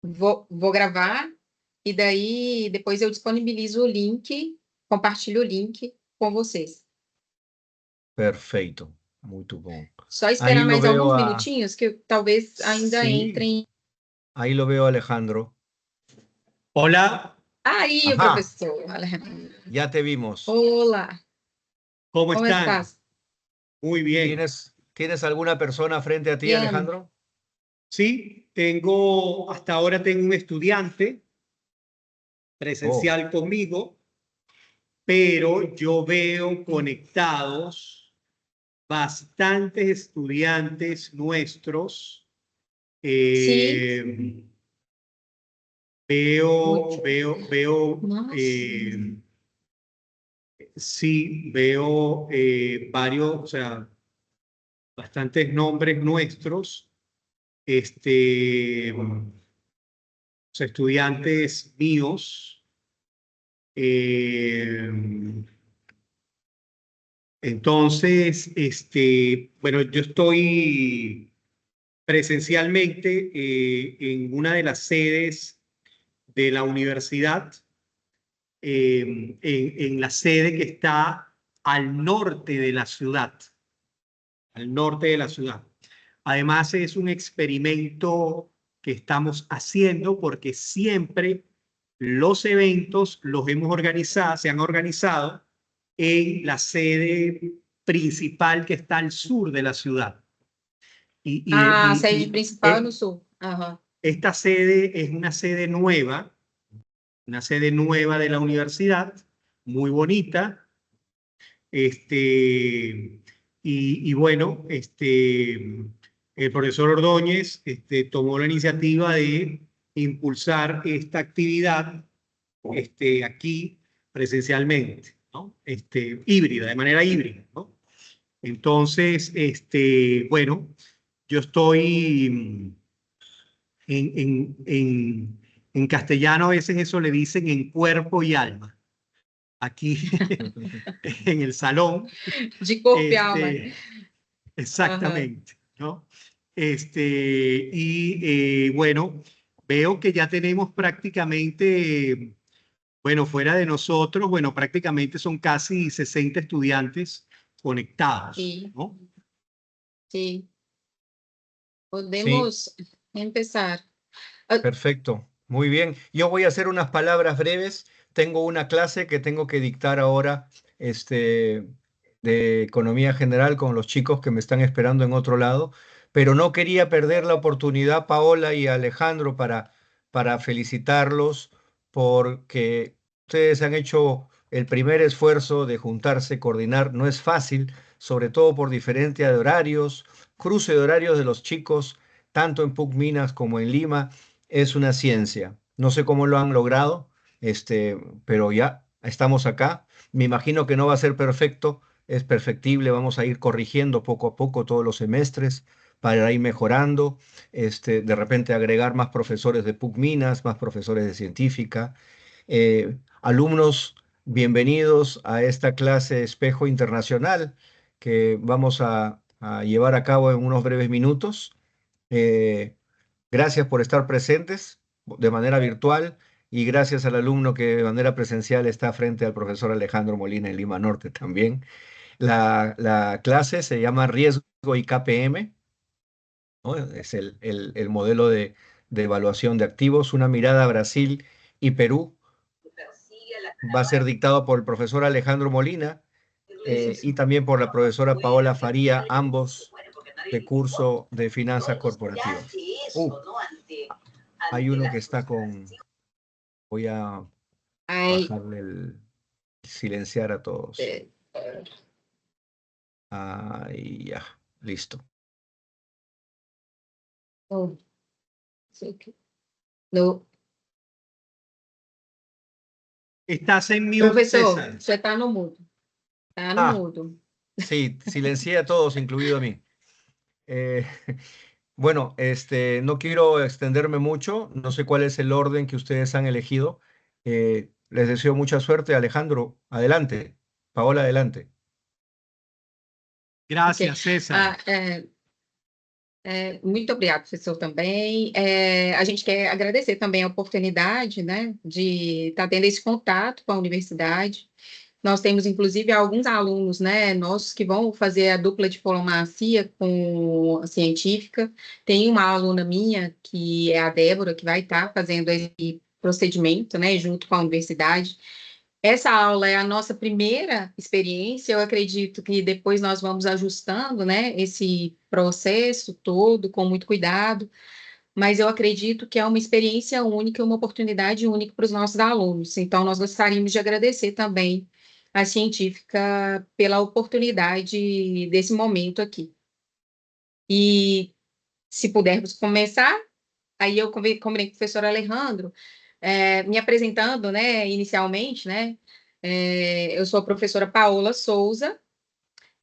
Vou gravar e daí depois eu disponibilizo o link, compartilho o link com vocês. Perfeito, muito bom. Só Ahí esperar lo mais veo alguns a... minutinhos que talvez ainda Sí, entrem. ahí lo veo a Alejandro. Hola, Aí, o Ajá, professor Alejandro. ya te vimos. Olá, ¿cómo como están? estás? Muy bien. ¿Tienes alguna persona frente a ti, Bien. Alejandro? Sí, hasta ahora tengo un estudiante presencial conmigo, pero yo veo conectados bastantes estudiantes nuestros. Sí. Veo, Nossa. sí, veo varios, o sea, bastantes nombres nuestros, o sea, estudiantes míos. Entonces, bueno, yo estoy presencialmente en una de las sedes de la universidad, en la sede que está al norte de la ciudad, al norte de la ciudad. Además, es un experimento que estamos haciendo porque siempre los eventos los hemos organizado, se han organizado en la sede principal que está al sur de la ciudad. A sede principal é no sul. Aham. Esta sede es una sede nueva de la universidad, muy bonita. Y bueno, el profesor Ordóñez tomó la iniciativa de impulsar esta actividad aquí presencialmente, ¿no? Híbrida, de manera híbrida, ¿no? Entonces, bueno, yo estoy en castellano, a veces eso le dicen en cuerpo y alma. Aquí en el salón. De corpo e alma. Exactamente, ¿no? Bueno, veo que ya tenemos prácticamente, bueno, fuera de nosotros, bueno, prácticamente son casi 60 estudiantes conectados, Sí. ¿no? Sí. Podemos empezar. Perfecto, muy bien. Yo voy a hacer unas palabras breves. Tengo una clase que tengo que dictar ahora, de economía general con los chicos que me están esperando en otro lado, pero no quería perder la oportunidad, Paola y Alejandro, para felicitarlos porque ustedes han hecho el primer esfuerzo de juntarse, coordinar. No es fácil, sobre todo por diferencia de horarios, cruce de horarios de los chicos, tanto en PUC Minas como en Lima. Es una ciencia. No sé cómo lo han logrado, pero ya estamos acá. Me imagino que no va a ser perfecto, es perfectible. Vamos a ir corrigiendo poco a poco todos los semestres para ir mejorando. De repente agregar más profesores de PUC Minas, más profesores de científica. Alumnos, bienvenidos a esta clase Espejo Internacional que vamos a llevar a cabo en unos breves minutos. Gracias por estar presentes de manera virtual y gracias al alumno que de manera presencial está frente al profesor Alejandro Molina en Lima Norte también. La clase se llama Riesgo y KPM, ¿no? Es el modelo de evaluación de activos, una mirada a Brasil y Perú. Va a ser dictado por el profesor Alejandro Molina y también por la profesora Paola Faría, ambos de curso de finanzas corporativas. Hay uno que está con... Voy a bajarle el... silenciar a todos. Ahí ya, listo. Oh. No. Estás en mute, Professor, César. você está no mudo. Está no mudo. Sí, silencié a todos, incluido a mí. Bueno, no quiero extenderme mucho, no sé cuál es el orden que ustedes han elegido. Les deseo mucha suerte. Alejandro, adelante. Paola, adelante. Gracias, César. Muito obrigada, professor, também. A gente quer agradecer também a oportunidade, né, de estar tendo esse contato com a universidade. Nós temos, inclusive, alguns alunos, né, nossos que vão fazer a dupla diplomacia com a científica. Tem uma aluna minha, que é a Débora, que vai estar fazendo esse procedimento, né, junto com a universidade. Essa aula é a nossa primeira experiência, eu acredito que depois nós vamos ajustando, né, esse processo todo com muito cuidado, mas eu acredito que é uma experiência única, uma oportunidade única para os nossos alunos. Então, nós gostaríamos de agradecer também à científica pela oportunidade desse momento aqui. E se pudermos começar, aí eu combinei com o professor Alejandro, me apresentando, né, inicialmente, né, eu sou a professora Paola Souza,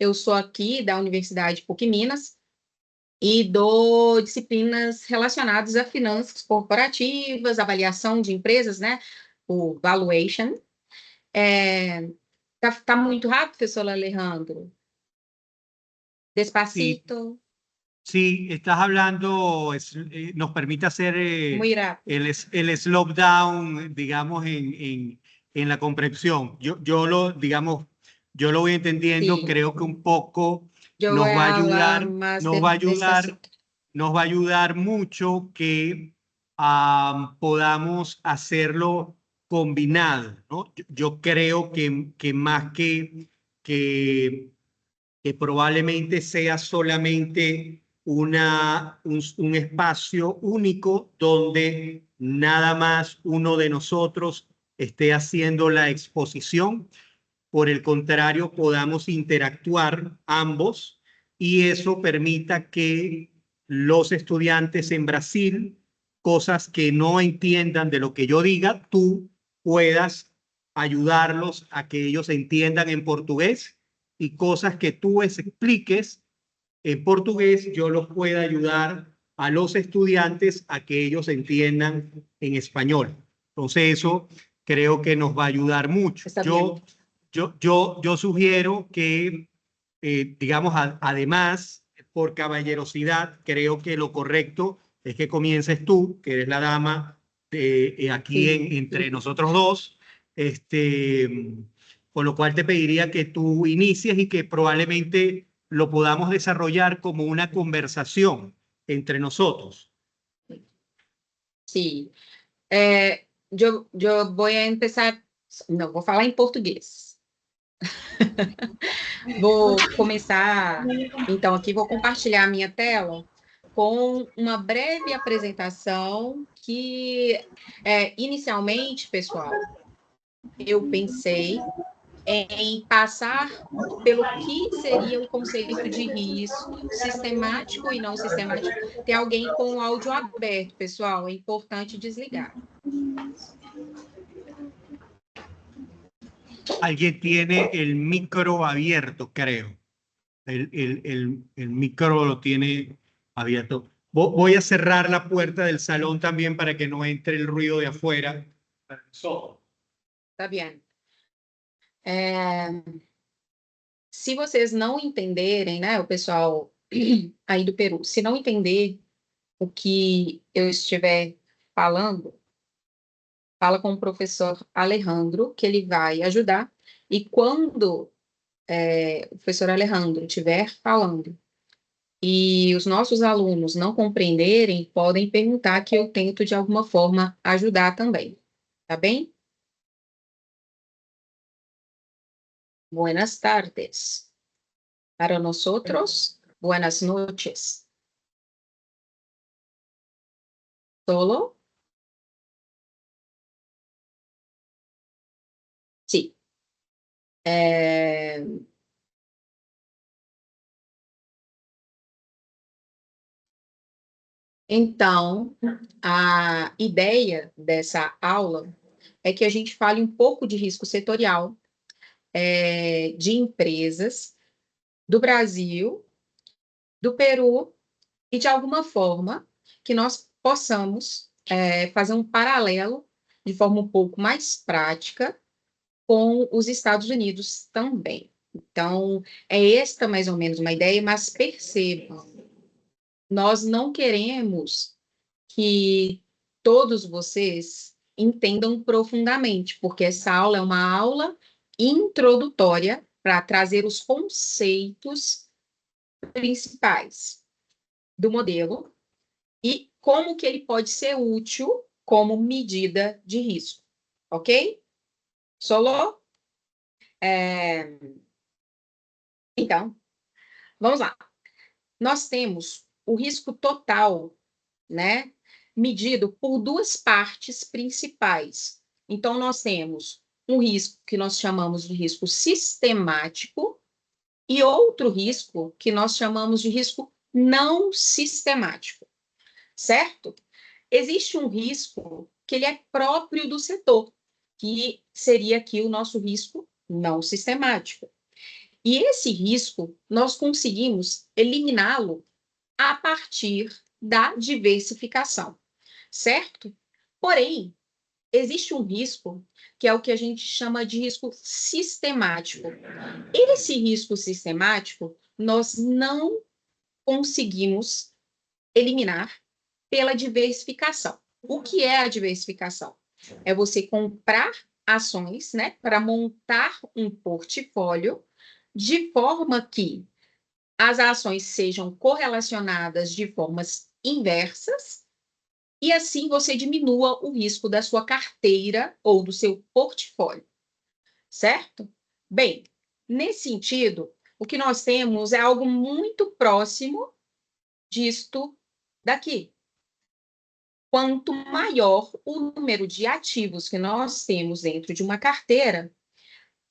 eu sou aqui da Universidade PUC Minas e dou disciplinas relacionadas a finanças corporativas, avaliação de empresas, né, o valuation. Tá muito rápido, professor Alejandro? Sí, Despacito? sí, estás hablando, nos permite hacer Muy rápido. el slowdown, digamos, en la comprensión. Digamos, yo lo voy entendiendo, Sí, creo que un poco yo voy nos va a a hablar ayudar, más nos va a ayudar, despacito. nos va a ayudar mucho que podamos hacerlo combinado, ¿no? Yo creo que más que que probablemente sea solamente un espacio único donde nada más uno de nosotros esté haciendo la exposición. Por el contrario, podamos interactuar ambos y eso permita que los estudiantes en Brasil, cosas que no entiendan de lo que yo diga, tú puedas ayudarlos a que ellos entiendan en portugués y cosas que tú expliques en portugués, yo los pueda ayudar a los estudiantes a que ellos entiendan en español. Entonces eso creo que nos va a ayudar mucho. Está bien. Yo sugiero que, digamos, además, por caballerosidad, creo que lo correcto es que comiences tú, que eres la dama aquí Sí. entre nosotros dos, con lo cual te pediría que tú inicies y que probablemente lo podamos desarrollar como una conversación entre nosotros. Sí. Eu vou começar. Não, vou falar em português. Vou começar, então, aqui vou compartilhar a minha tela com uma breve apresentação que, inicialmente, pessoal, eu pensei em passar pelo que seria o conceito de risco sistemático e não sistemático. Tem alguém com o áudio aberto, pessoal, é importante desligar. Alguien tiene el micro abierto, creo. El micro lo tiene abierto. Voy a cerrar la puerta del salón también para que no entre el ruido de afuera. Tá bem. Se vocês não entenderem, né, o pessoal aí do Peru, se não entender o que eu estiver falando, fala com o professor Alejandro, que ele vai ajudar, e quando o professor Alejandro estiver falando e os nossos alunos não compreenderem, podem perguntar que eu tento, de alguma forma, ajudar também. Tá bem? Buenas tardes. Para nosotros, buenas noches. ¿Solo? Sí. Então, a ideia dessa aula é que a gente fale um pouco de risco setorial, de empresas do Brasil, do Peru, e de alguma forma que nós possamos fazer um paralelo de forma um pouco mais prática com os Estados Unidos também. Então, é esta mais ou menos uma ideia, mas percebam, Nós não queremos que todos vocês entendam profundamente, porque essa aula é uma aula introdutória para trazer os conceitos principais do modelo e como que ele pode ser útil como medida de risco, ok? Solo? Então, vamos lá. Nós temos o risco total, né, medido por duas partes principais. Então, nós temos um risco que nós chamamos de risco sistemático e outro risco que nós chamamos de risco não sistemático, certo? Existe um risco que ele é próprio do setor, que seria aqui o nosso risco não sistemático. E esse risco, nós conseguimos eliminá-lo a partir da diversificação, certo? Porém, existe um risco que é o que a gente chama de risco sistemático. Esse risco sistemático, nós não conseguimos eliminar pela diversificação. O que é a diversificação? É você comprar ações, né, para montar um portfólio de forma que as ações sejam correlacionadas de formas inversas e assim você diminua o risco da sua carteira ou do seu portfólio, certo? Bem, nesse sentido, o que nós temos é algo muito próximo disto daqui. Quanto maior o número de ativos que nós temos dentro de uma carteira,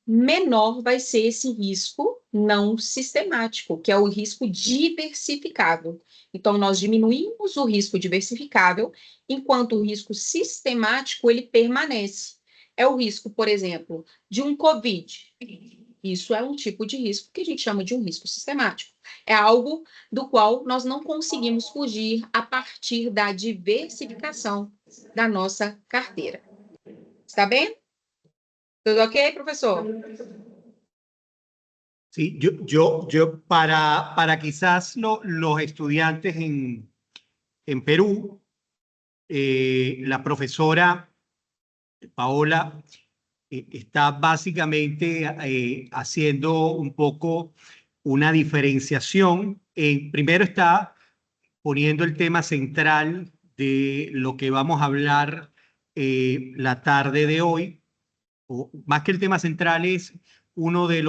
menor vai ser esse risco não sistemático, que é o risco diversificável. Então, nós diminuímos o risco diversificável, enquanto o risco sistemático, ele permanece. É o risco, por exemplo, de um COVID. Isso é um tipo de risco que a gente chama de um risco sistemático. É algo do qual nós não conseguimos fugir a partir da diversificação da nossa carteira. Está bem? Tudo ok, professor? Sí, para quizás los estudiantes en Perú, la profesora Paola está básicamente haciendo un poco una diferenciación. Primero está poniendo el tema central de lo que vamos a hablar la tarde de hoy, o más que el tema central es uno de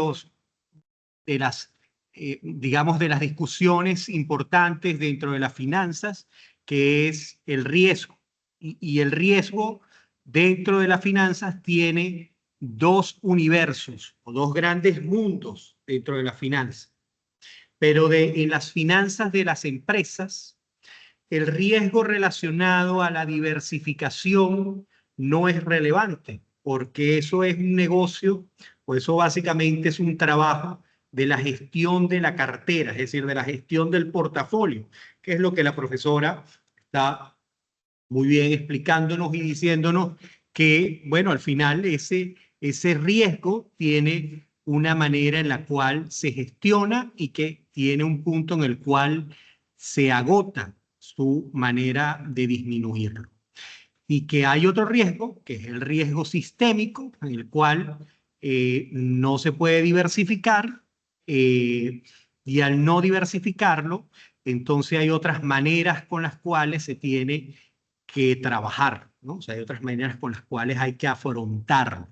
las, digamos, de las discusiones importantes dentro de las finanzas, que es el riesgo. Y el riesgo dentro de las finanzas tiene dos universos o dos grandes mundos dentro de las finanzas. Pero en las finanzas de las empresas, el riesgo relacionado a la diversificación no es relevante, porque eso es un negocio, o eso básicamente es un trabajo de la gestión de la cartera, es decir, de la gestión del portafolio, que es lo que la profesora está muy bien explicándonos y diciéndonos que, bueno, al final ese riesgo tiene una manera en la cual se gestiona y que tiene un punto en el cual se agota su manera de disminuirlo. Y que hay otro riesgo, que es el riesgo sistémico, en el cual no se puede diversificar y al no diversificarlo, entonces hay otras maneras con las cuales se tiene que trabajar, ¿no? O sea, hay otras maneras con las cuales hay que afrontarlo.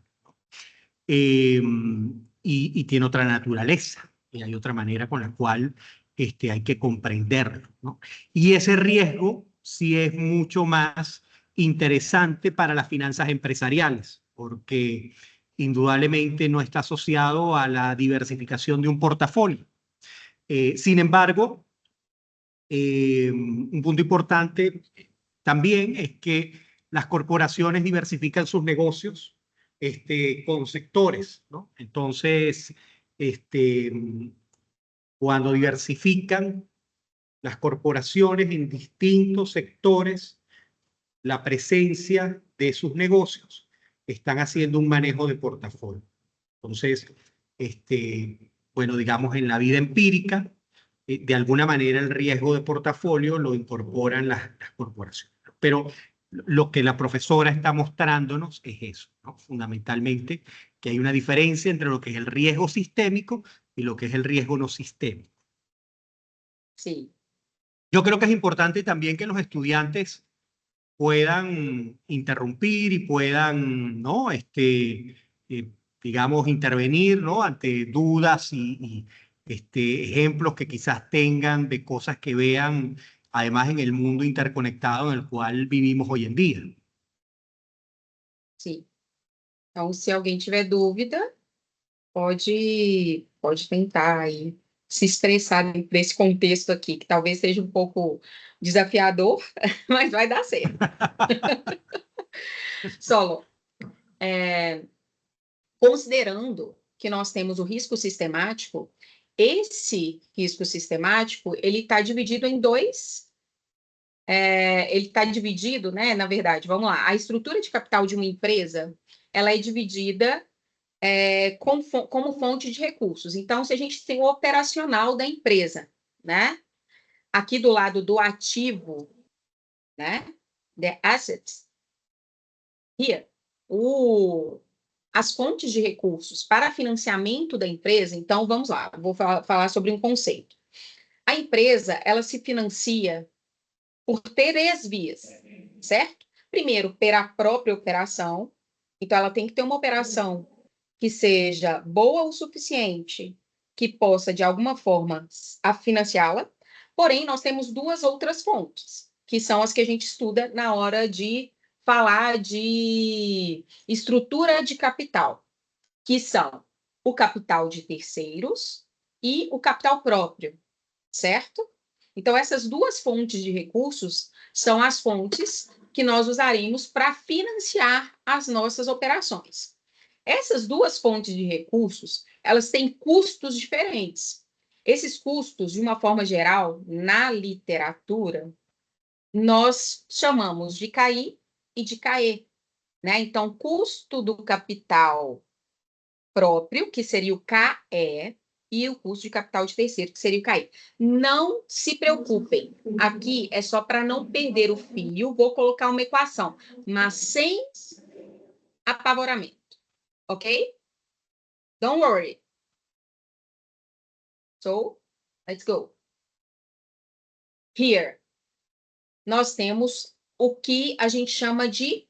Y tiene otra naturaleza, y hay otra manera con la cual hay que comprenderlo, ¿no? Y ese riesgo sí es mucho más interesante para las finanzas empresariales, porque indudablemente no está asociado a la diversificación de un portafolio. Sin embargo, un punto importante también es que las corporaciones diversifican sus negocios con sectores, ¿no? Entonces, cuando diversifican las corporaciones en distintos sectores, la presencia de sus negocios, están haciendo un manejo de portafolio. Entonces, bueno, digamos, en la vida empírica, de alguna manera el riesgo de portafolio lo incorporan las corporaciones. Pero lo que la profesora está mostrándonos es eso, ¿no? Fundamentalmente, que hay una diferencia entre lo que es el riesgo sistémico y lo que es el riesgo no sistémico. Sí. Yo creo que es importante también que los estudiantes puedan interrumpir y puedan, ¿no? Digamos, intervenir, ¿no? Ante dudas y ejemplos que quizás tengan de cosas que vean, además en el mundo interconectado en el cual vivimos hoy en día. Sim. Então, se alguém tiver dúvida, pode tentar aí se expressar dentro desse contexto aqui, que talvez seja um pouco desafiador, mas vai dar certo. Solo, considerando que nós temos o risco sistemático, esse risco sistemático, ele está dividido em dois. Ele está dividido, né? Na verdade, vamos lá. A estrutura de capital de uma empresa, ela é dividida como fonte de recursos. Então, se a gente tem o operacional da empresa, né? Aqui do lado do ativo, né? The assets. Here. As fontes de recursos para financiamento da empresa, então, vamos lá. Vou falar sobre um conceito. A empresa, ela se financia por 3 vias, certo? Primeiro, pela própria operação. Então, ela tem que ter uma operação que seja boa o suficiente, que possa, de alguma forma, financiá-la. Porém, nós temos 2 outras fontes, que são as que a gente estuda na hora de falar de estrutura de capital, que são o capital de terceiros e o capital próprio, certo? Então, essas 2 fontes de recursos são as fontes que nós usaremos para financiar as nossas operações. Essas 2 fontes de recursos, elas têm custos diferentes. Esses custos, de uma forma geral, na literatura, nós chamamos de CAI e de CAE, né? Então, custo do capital próprio, que seria o CAE, e o custo de capital de terceiro, que seria o CAI. Não se preocupem, aqui é só para não perder o fio, vou colocar uma equação, mas sem apavoramento, ok? Don't worry. So, let's go. Here, nós temos o que a gente chama de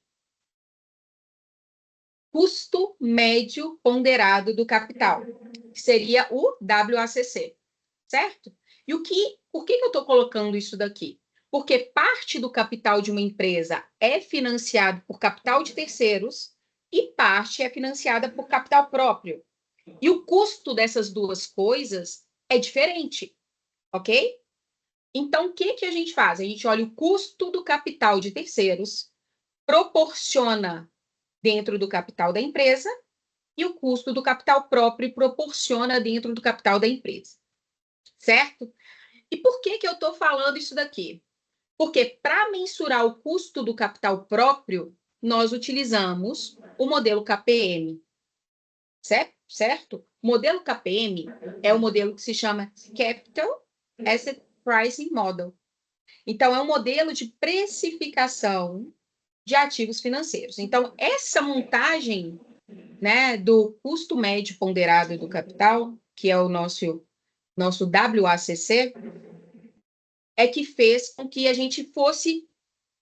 custo médio ponderado do capital, que seria o WACC, certo? E por que eu estou colocando isso daqui? Porque parte do capital de uma empresa é financiado por capital de terceiros e parte é financiada por capital próprio. E o custo dessas 2 coisas é diferente, ok? Então, o que a gente faz? A gente olha o custo do capital de terceiros, proporciona dentro do capital da empresa e o custo do capital próprio proporciona dentro do capital da empresa, certo? E por que eu estou falando isso daqui? Porque para mensurar o custo do capital próprio, nós utilizamos o modelo KPM, certo? O modelo KPM é o modelo que se chama Capital Asset Pricing Model. Então, é um modelo de precificação de ativos financeiros. Então, essa montagem, né, do custo médio ponderado do capital, que é o nosso WACC, é que fez com que a gente fosse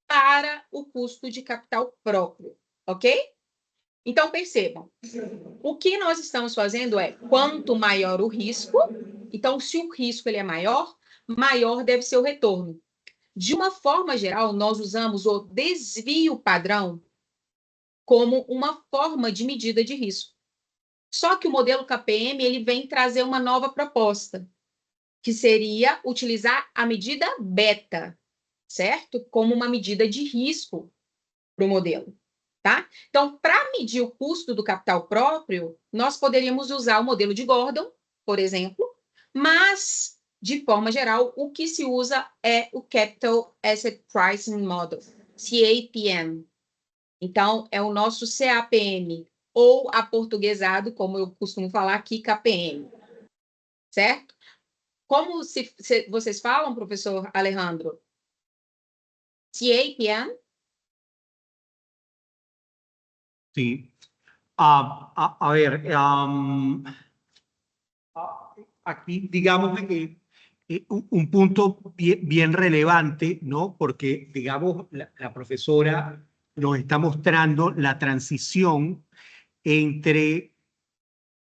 para o custo de capital próprio, ok? Então, percebam, o que nós estamos fazendo é, quanto maior o risco, então, se o risco ele é maior, maior deve ser o retorno. De uma forma geral, nós usamos o desvio padrão como uma forma de medida de risco. Só que o modelo KPM ele vem trazer uma nova proposta, que seria utilizar a medida beta, certo? Como uma medida de risco para o modelo, tá? Então, para medir o custo do capital próprio, nós poderíamos usar o modelo de Gordon, por exemplo, mas, de forma geral, o que se usa é o Capital Asset Pricing Model, CAPM. Então, é o nosso CAPM, ou aportuguesado, como eu costumo falar aqui, KPM, certo? como vocês falam, professor Alejandro? TAPM? Sí. A ver, aquí digamos que un punto bien relevante, ¿no? Porque, digamos, la profesora nos está mostrando la transición entre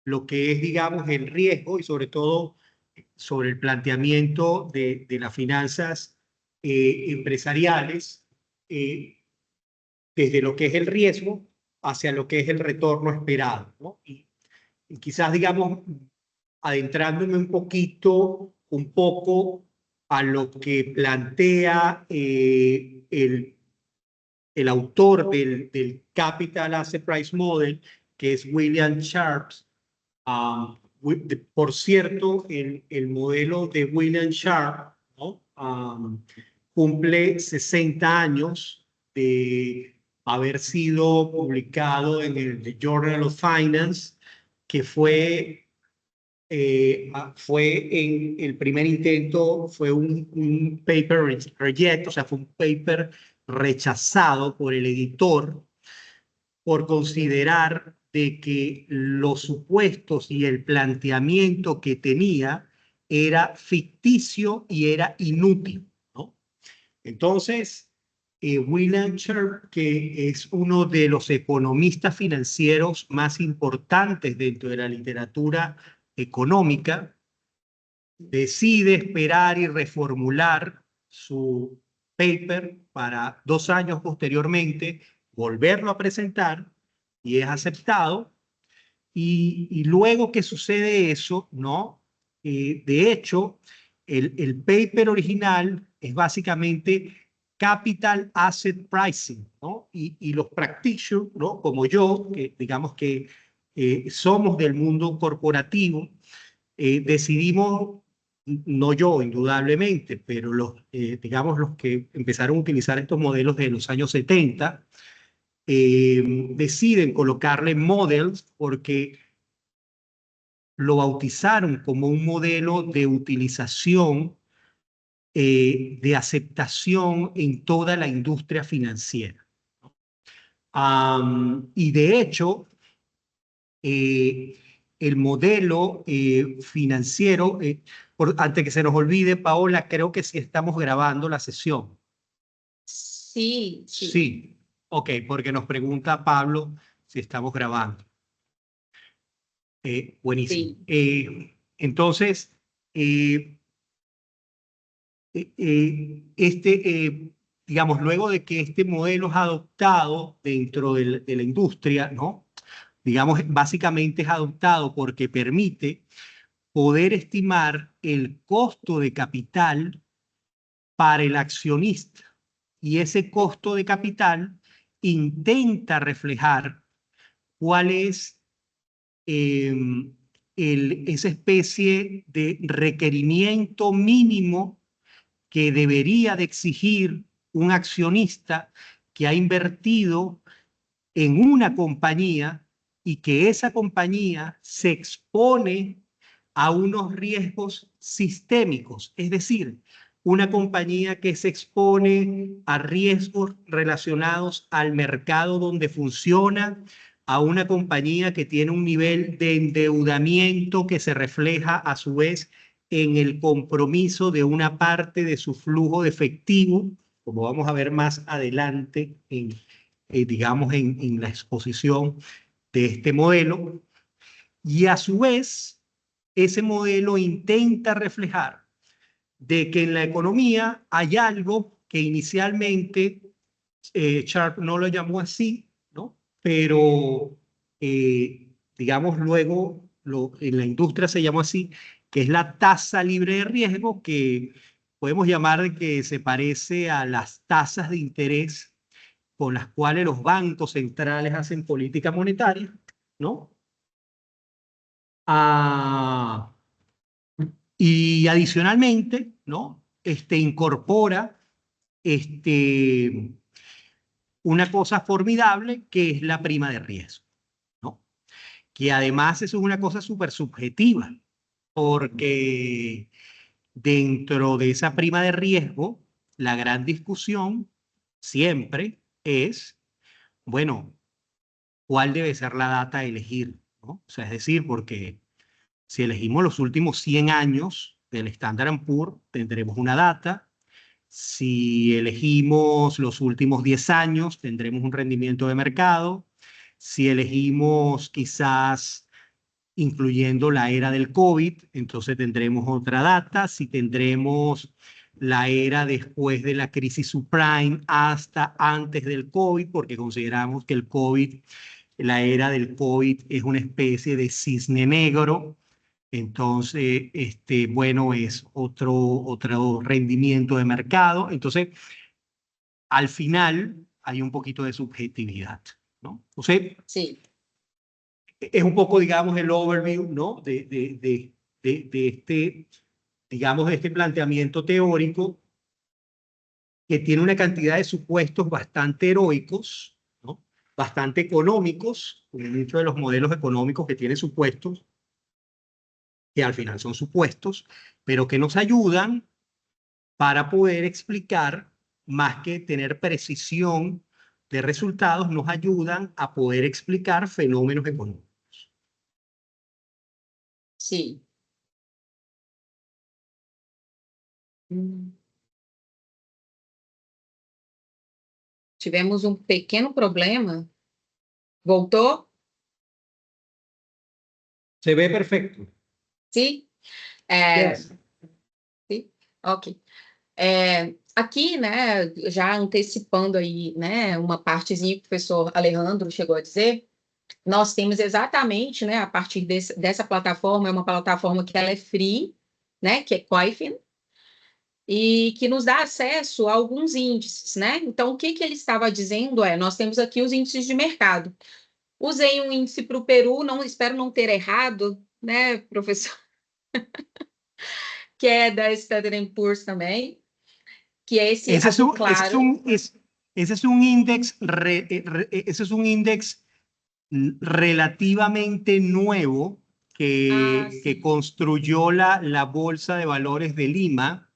lo que es, digamos, el riesgo y sobre todo sobre el planteamiento de las finanzas empresariales, desde lo que es el riesgo hacia lo que es el retorno esperado, ¿no? Y quizás, digamos, adentrándome un poco a lo que plantea el autor del Capital Asset Price Model, que es William Sharpe. Por cierto, el modelo de William Sharpe, ¿no? Cumple 60 años de haber sido publicado en el Journal of Finance, que fue en el primer intento, fue un paper reject, o sea, fue un paper rechazado por el editor por considerar de que los supuestos y el planteamiento que tenía era ficticio y era inútil, ¿no? Entonces, William Sharpe, que es uno de los economistas financieros más importantes dentro de la literatura económica, decide esperar y reformular su paper para 2 años posteriormente, volverlo a presentar y es aceptado. Y luego que sucede eso, ¿no? De hecho, el paper original es básicamente Capital Asset Pricing, ¿no? Y los practitioners, ¿no? Como yo, que digamos que somos del mundo corporativo, decidimos, no yo indudablemente, pero digamos los que empezaron a utilizar estos modelos de los años 70, deciden colocarle models porque lo bautizaron como un modelo de utilización, de aceptación en toda la industria financiera. Y de hecho, el modelo financiero, antes que se nos olvide, Paola, creo que sí estamos grabando la sesión. Sí, sí. Sí, ok, porque nos pregunta Pablo si estamos grabando. Buenísimo. Sí. Entonces, digamos, luego de que este modelo es adoptado dentro de la industria, ¿no? Digamos, básicamente es adoptado porque permite poder estimar el costo de capital para el accionista. Y ese costo de capital intenta reflejar cuál es esa especie de requerimiento mínimo que debería de exigir un accionista que ha invertido en una compañía y que esa compañía se expone a unos riesgos sistémicos, es decir, una compañía que se expone a riesgos relacionados al mercado donde funciona, a una compañía que tiene un nivel de endeudamiento que se refleja a su vez en el compromiso de una parte de su flujo de efectivo, como vamos a ver más adelante digamos, en la exposición de este modelo. Y a su vez, ese modelo intenta reflejar de que en la economía hay algo que inicialmente Sharpe no lo llamó así, ¿no? Pero digamos luego en la industria se llamó así, que es la tasa libre de riesgo, que podemos llamar de que se parece a las tasas de interés con las cuales los bancos centrales hacen política monetaria, ¿no? Y adicionalmente, ¿no? Incorpora una cosa formidable que es la prima de riesgo, ¿no? Que además eso es una cosa súper subjetiva, porque dentro de esa prima de riesgo, la gran discusión siempre es, bueno, ¿cuál debe ser la data a elegir? ¿No? O sea, es decir, porque si elegimos los últimos 100 años del Standard & Poor's, tendremos una data. Si elegimos los últimos 10 años, tendremos un rendimiento de mercado. Si elegimos quizás incluyendo la era del COVID, entonces tendremos otra data. Si tendremos la era después de la crisis subprime hasta antes del COVID, porque consideramos que el COVID, la era del COVID es una especie de cisne negro. Entonces, bueno, es otro rendimiento de mercado. Entonces, al final hay un poquito de subjetividad, ¿no? Entonces, Sí, es un poco, digamos, el overview, ¿no? Digamos, de este planteamiento teórico que tiene una cantidad de supuestos bastante heroicos, ¿no? Bastante económicos, como muchos de los modelos económicos que tienen supuestos, que al final son supuestos, pero que nos ayudan para poder explicar, más que tener precisión de resultados, nos ayudan a poder explicar fenómenos económicos. sí. Hum. Tivemos um pequeno problema. Voltou? Se ve perfecto. Sim? Yes. Sim? Ok. Aqui, né, já antecipando aí, né, uma partezinha que o professor Alejandro chegou a dizer, nós temos exatamente, né, a partir dessa plataforma, é uma plataforma que ela é free, né, que é Coifin, e que nos dá acesso a alguns índices, né? Então, o que ele estava dizendo nós temos aqui os índices de mercado. Usei um índice para o Peru, não espero não ter errado, né, professor? Que é da Standard & Poor's também, que é esse azul claro. Ese es un índice relativamente nuevo que construyó la Bolsa de Valores de Lima.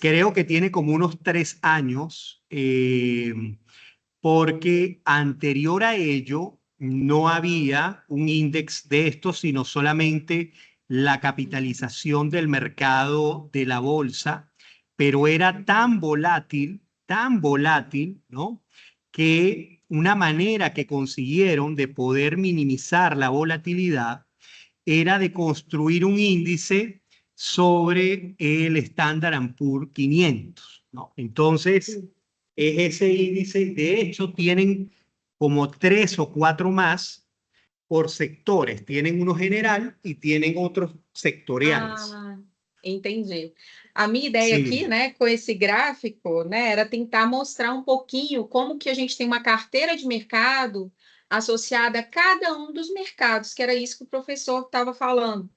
Creo que tiene como unos 3 años, porque anterior a ello no había un índice de estos, sino solamente la capitalización del mercado de la bolsa, pero era tan volátil, ¿no? Que una manera que consiguieron de poder minimizar la volatilidad era de construir un índice sobre el Standard & Poor's 500, ¿no? Entonces, es ese índice, de hecho, tienen como 3 o 4 más por sectores. Tienen uno general y tienen otros sectoriales. Ah, entendi. A minha ideia aqui, né, com esse gráfico, né, era tentar mostrar um pouquinho como que a gente tem uma carteira de mercado associada a cada um dos mercados, que era isso que o professor estava falando.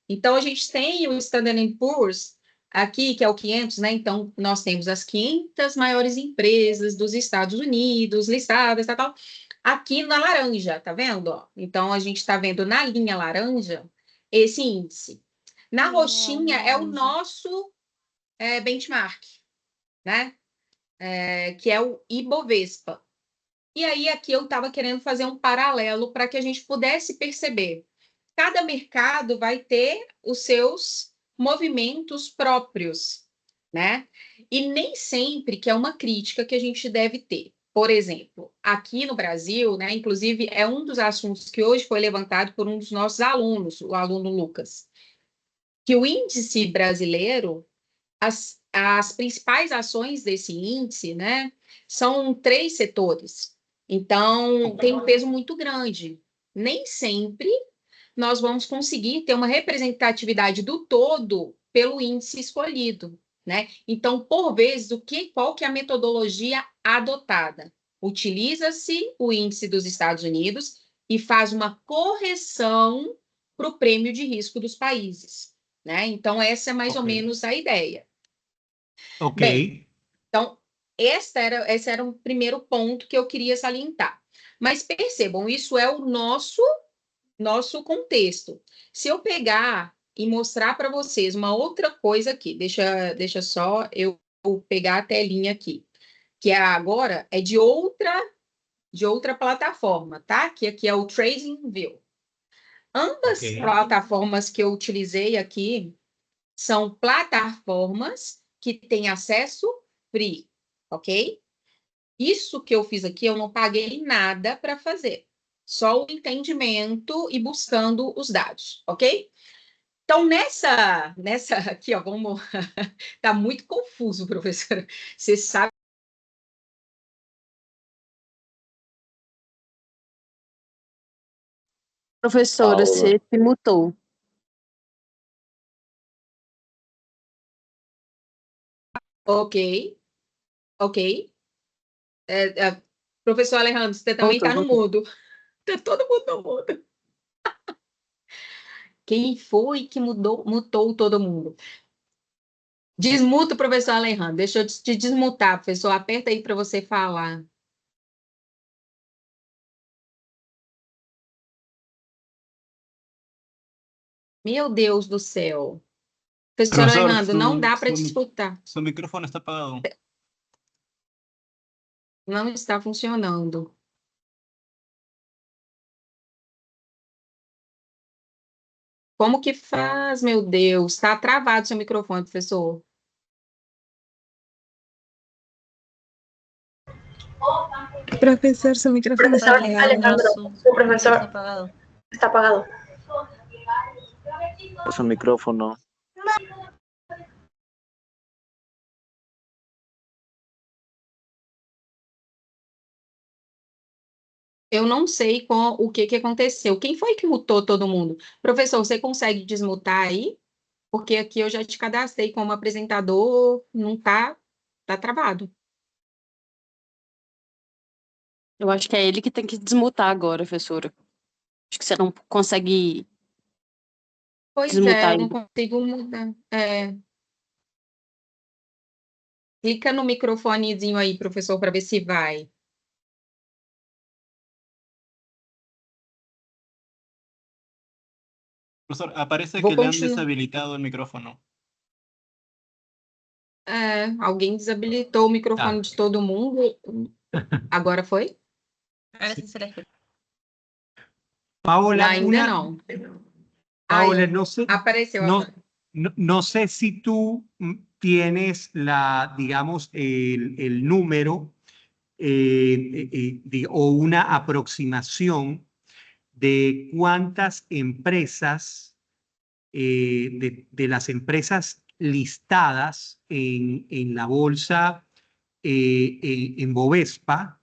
Então, a gente tem o Standard & Poor's aqui, que é o 500, né? Então, nós temos as 500 maiores empresas dos Estados Unidos, listadas, tal. Aqui na laranja, tá vendo? Ó? Então, a gente está vendo na linha laranja esse índice. Na roxinha é o nosso benchmark, né? Que é o Ibovespa. E aí, aqui eu estava querendo fazer um paralelo para que a gente pudesse perceber. Cada mercado vai ter os seus movimentos próprios, né? E nem sempre que é uma crítica que a gente deve ter. Por exemplo, aqui no Brasil, né, inclusive é um dos assuntos que hoje foi levantado por um dos nossos alunos, o aluno Lucas, que o índice brasileiro, as principais ações desse índice, né, são 3 setores. Então, tem um peso muito grande. Nem sempre nós vamos conseguir ter uma representatividade do todo pelo índice escolhido, né? Então, por vezes, qual que é a metodologia adotada? Utiliza-se o índice dos Estados Unidos e faz uma correção para o prêmio de risco dos países, né? Então, essa é mais ou menos a ideia. Ok. Bem, então, esse era o primeiro ponto que eu queria salientar. Mas percebam, isso é o nosso contexto. Se eu pegar e mostrar para vocês uma outra coisa aqui. Deixa só eu pegar a telinha aqui, que agora é de outra plataforma, tá? Que aqui é o TradingView. Ambas plataformas que eu utilizei aqui são plataformas que têm acesso free, ok? Isso que eu fiz aqui, eu não paguei nada para fazer. Só o entendimento e buscando os dados, ok? Então, nessa aqui, ó, vamos... Tá muito confuso, professora. Você sabe... Professora, você se mutou. Ok. Professor Alejandro, você também está no mudo. Está todo mundo no mudo. Quem foi que mutou todo mundo? Desmuta o professor Alejandro. Deixa eu te desmutar, professor. Aperta aí para você falar. Meu Deus do céu. Professor Alejandro, não dá para te escutar. Su micrófono está apagado. Não está funcionando. Como que faz, meu Deus? Está travado seu microfone, professor. Profesor, su micrófono está Profesor apagado. Alejandro, su profesor está apagado. Su micrófono. Eu não sei o que aconteceu. Quem foi que mutou todo mundo? Professor, você consegue desmutar aí? Porque aqui eu já te cadastrei como apresentador, não tá travado. Eu acho que é ele que tem que desmutar agora, professora. Acho que você não consegue Pois desmutar é, eu não ele. consigo mudar. Clica no microfonezinho aí, professor, para ver se vai. Profesor, aparece Vou que le han continuar. deshabilitado el micrófono. Alguém desabilitou o microfone de todo mundo. Agora foi? Paola, Ainda não. Paola, Aí, no sé, apareceu no, agora. no sé si tú tienes digamos, el número o una aproximación de cuántas empresas, de las empresas listadas en la bolsa, en Bovespa,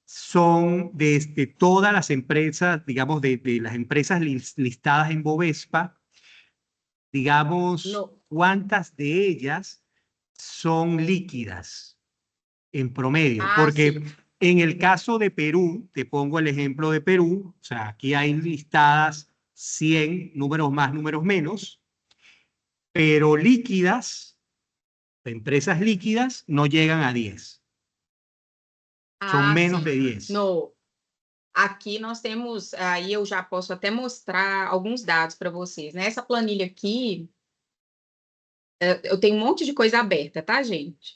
son desde todas las empresas, digamos, de las empresas listadas en Bovespa, digamos, No. cuántas de ellas son líquidas en promedio. Ah, Porque sí. en el caso de Perú, te pongo el ejemplo de Perú, o sea, aquí hay listadas 100, números más, números menos, pero líquidas, empresas líquidas, no llegan a 10. Son menos sim. de 10. No. Aqui nós temos, aí eu já posso até mostrar alguns dados para vocês. Nessa planilha aqui, eu tenho um monte de coisa aberta, tá, gente?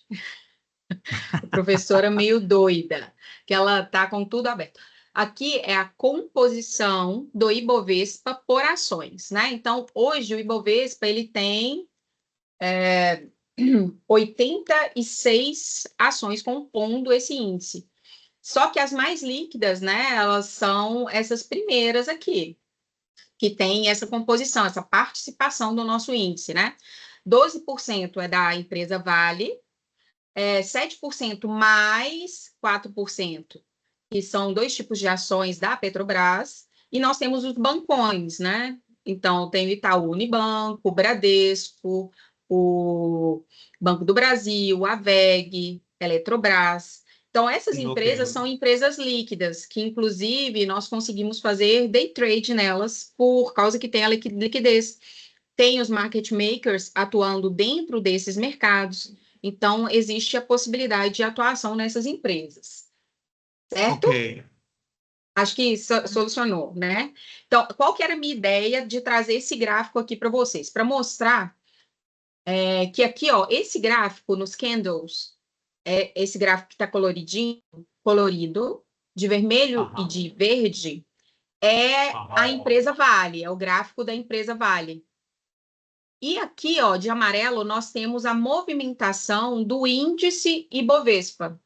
A professora meio doida, que ela tá com tudo aberto. Aqui é a composição do Ibovespa por ações, né? Então, hoje o Ibovespa, ele tem 86 ações compondo esse índice. Só que as mais líquidas, né, elas são essas primeiras aqui, que tem essa composição, essa participação do nosso índice, né? 12% é da empresa Vale, 7% mais 4%, que são dois tipos de ações da Petrobras, e nós temos os bancões, né? Então, tem o Itaú Unibanco, o Bradesco, o Banco do Brasil, a WEG, Eletrobras. Então, essas empresas são empresas líquidas, que, inclusive, nós conseguimos fazer day trade nelas, por causa que tem a liquidez. Tem os market makers atuando dentro desses mercados. Então, existe a possibilidade de atuação nessas empresas. Certo? Ok. Acho que solucionou, né? Então, qual que era a minha ideia de trazer esse gráfico aqui para vocês? Para mostrar que aqui, ó, esse gráfico nos candles, esse gráfico que está coloridinho, colorido, de vermelho e de verde, é a empresa Vale, é o gráfico da empresa Vale. E aqui, ó, de amarelo, nós temos a movimentação do índice Ibovespa.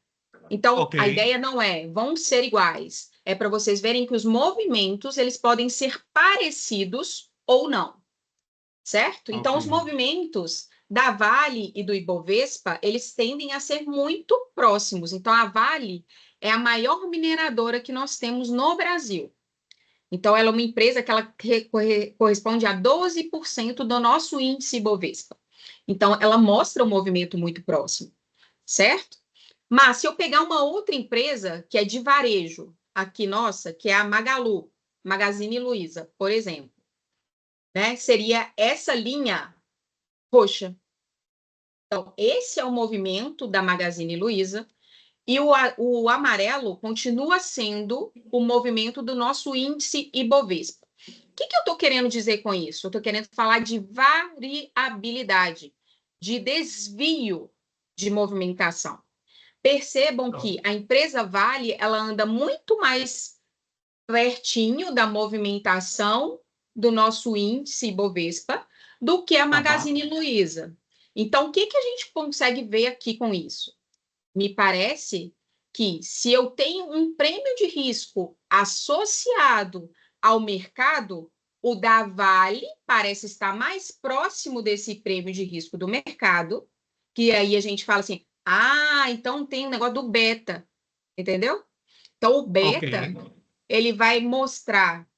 Então, a ideia não vão ser iguais. É para vocês verem que os movimentos, eles podem ser parecidos ou não. Certo? Então, os movimentos da Vale e do Ibovespa, eles tendem a ser muito próximos. Então, a Vale é a maior mineradora que nós temos no Brasil. Então, ela é uma empresa que ela corresponde a 12% do nosso índice Ibovespa. Então, ela mostra um movimento muito próximo, certo? Mas, se eu pegar uma outra empresa, que é de varejo, aqui nossa, que é a Magalu, Magazine Luiza, por exemplo, né? Seria essa linha roxa. Então, esse é o movimento da Magazine Luiza, e o amarelo continua sendo o movimento do nosso índice Ibovespa. O que eu estou querendo dizer com isso? Eu estou querendo falar de variabilidade, de desvio de movimentação. Percebam que a empresa Vale, ela anda muito mais pertinho da movimentação do nosso índice Ibovespa do que a Magazine Luiza. Então, o que a gente consegue ver aqui com isso? Me parece que se eu tenho um prêmio de risco associado ao mercado, o da Vale parece estar mais próximo desse prêmio de risco do mercado, que aí a gente fala assim, então tem um negócio do beta, entendeu? Então, o beta, ele vai mostrar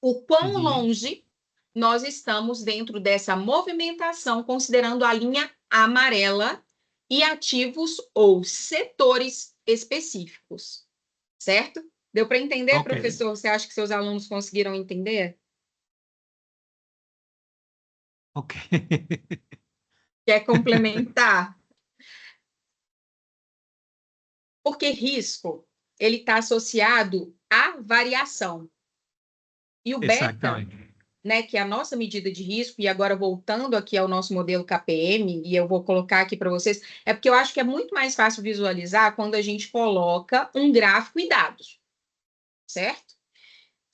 o quão longe nós estamos dentro dessa movimentação, considerando a linha amarela e ativos ou setores específicos, certo? Deu para entender, professor? Você acha que seus alunos conseguiram entender? Quer complementar? Porque risco, ele está associado à variação. E o beta, né, que é a nossa medida de risco, e agora voltando aqui ao nosso modelo KPM, e eu vou colocar aqui para vocês, é porque eu acho que é muito mais fácil visualizar quando a gente coloca um gráfico e dados, certo?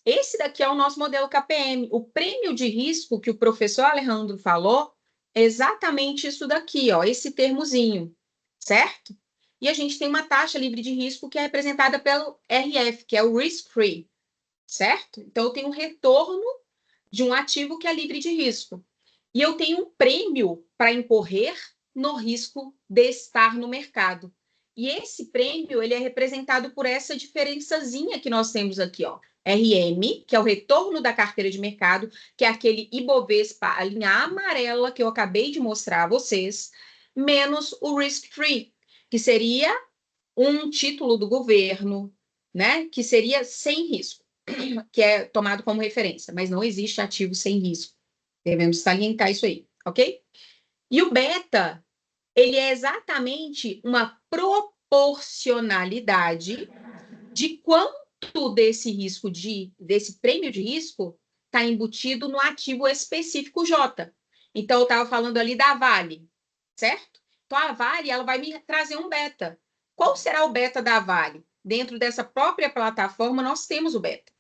Esse daqui é o nosso modelo KPM. O prêmio de risco que o professor Alejandro falou é exatamente isso daqui, ó, esse termozinho, certo? E a gente tem uma taxa livre de risco que é representada pelo RF, que é o Risk Free, certo? Então, eu tenho um retorno de um ativo que é livre de risco. E eu tenho um prêmio para incorrer no risco de estar no mercado. E esse prêmio, ele é representado por essa diferençazinha que nós temos aqui, ó. RM, que é o retorno da carteira de mercado, que é aquele Ibovespa, a linha amarela que eu acabei de mostrar a vocês, menos o risk free, que seria um título do governo, né? Que seria sem risco, que é tomado como referência, mas não existe ativo sem risco. Devemos salientar isso aí, ok? E o beta, ele é exatamente uma proporcionalidade de quanto desse risco, desse prêmio de risco, está embutido no ativo específico J. Então, eu estava falando ali da Vale, certo? Então, a Vale, ela vai me trazer um beta. Qual será o beta da Vale? Dentro dessa própria plataforma, nós temos o beta.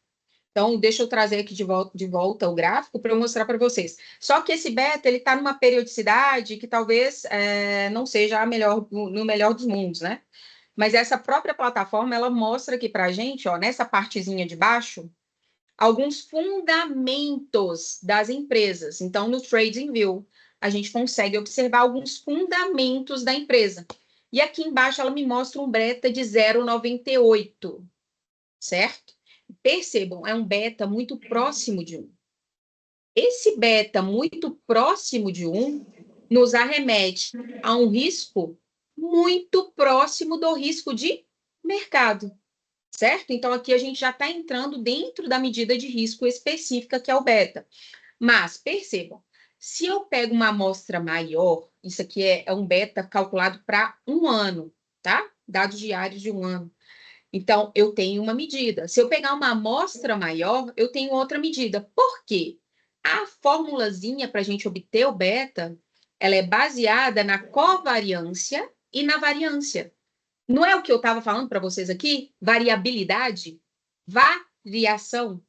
Então, deixa eu trazer aqui de volta o gráfico para eu mostrar para vocês. Só que esse beta, ele está numa periodicidade que talvez não seja a melhor, no melhor dos mundos, né? Mas essa própria plataforma, ela mostra aqui para a gente, ó, nessa partezinha de baixo, alguns fundamentos das empresas. Então, no TradingView, a gente consegue observar alguns fundamentos da empresa. E aqui embaixo, ela me mostra um beta de 0,98, certo? Percebam, é um beta muito próximo de 1. Esse beta muito próximo de 1 nos arremete a um risco muito próximo do risco de mercado, certo? Então, aqui a gente já está entrando dentro da medida de risco específica, que é o beta. Mas, percebam, se eu pego uma amostra maior, isso aqui é um beta calculado para um ano, tá? Dados diários de um ano. Então, eu tenho uma medida. Se eu pegar uma amostra maior, eu tenho outra medida. Por quê? A formulazinha para a gente obter o beta, ela é baseada na covariância e na variância. Não é o que eu estava falando para vocês aqui? Variabilidade, variação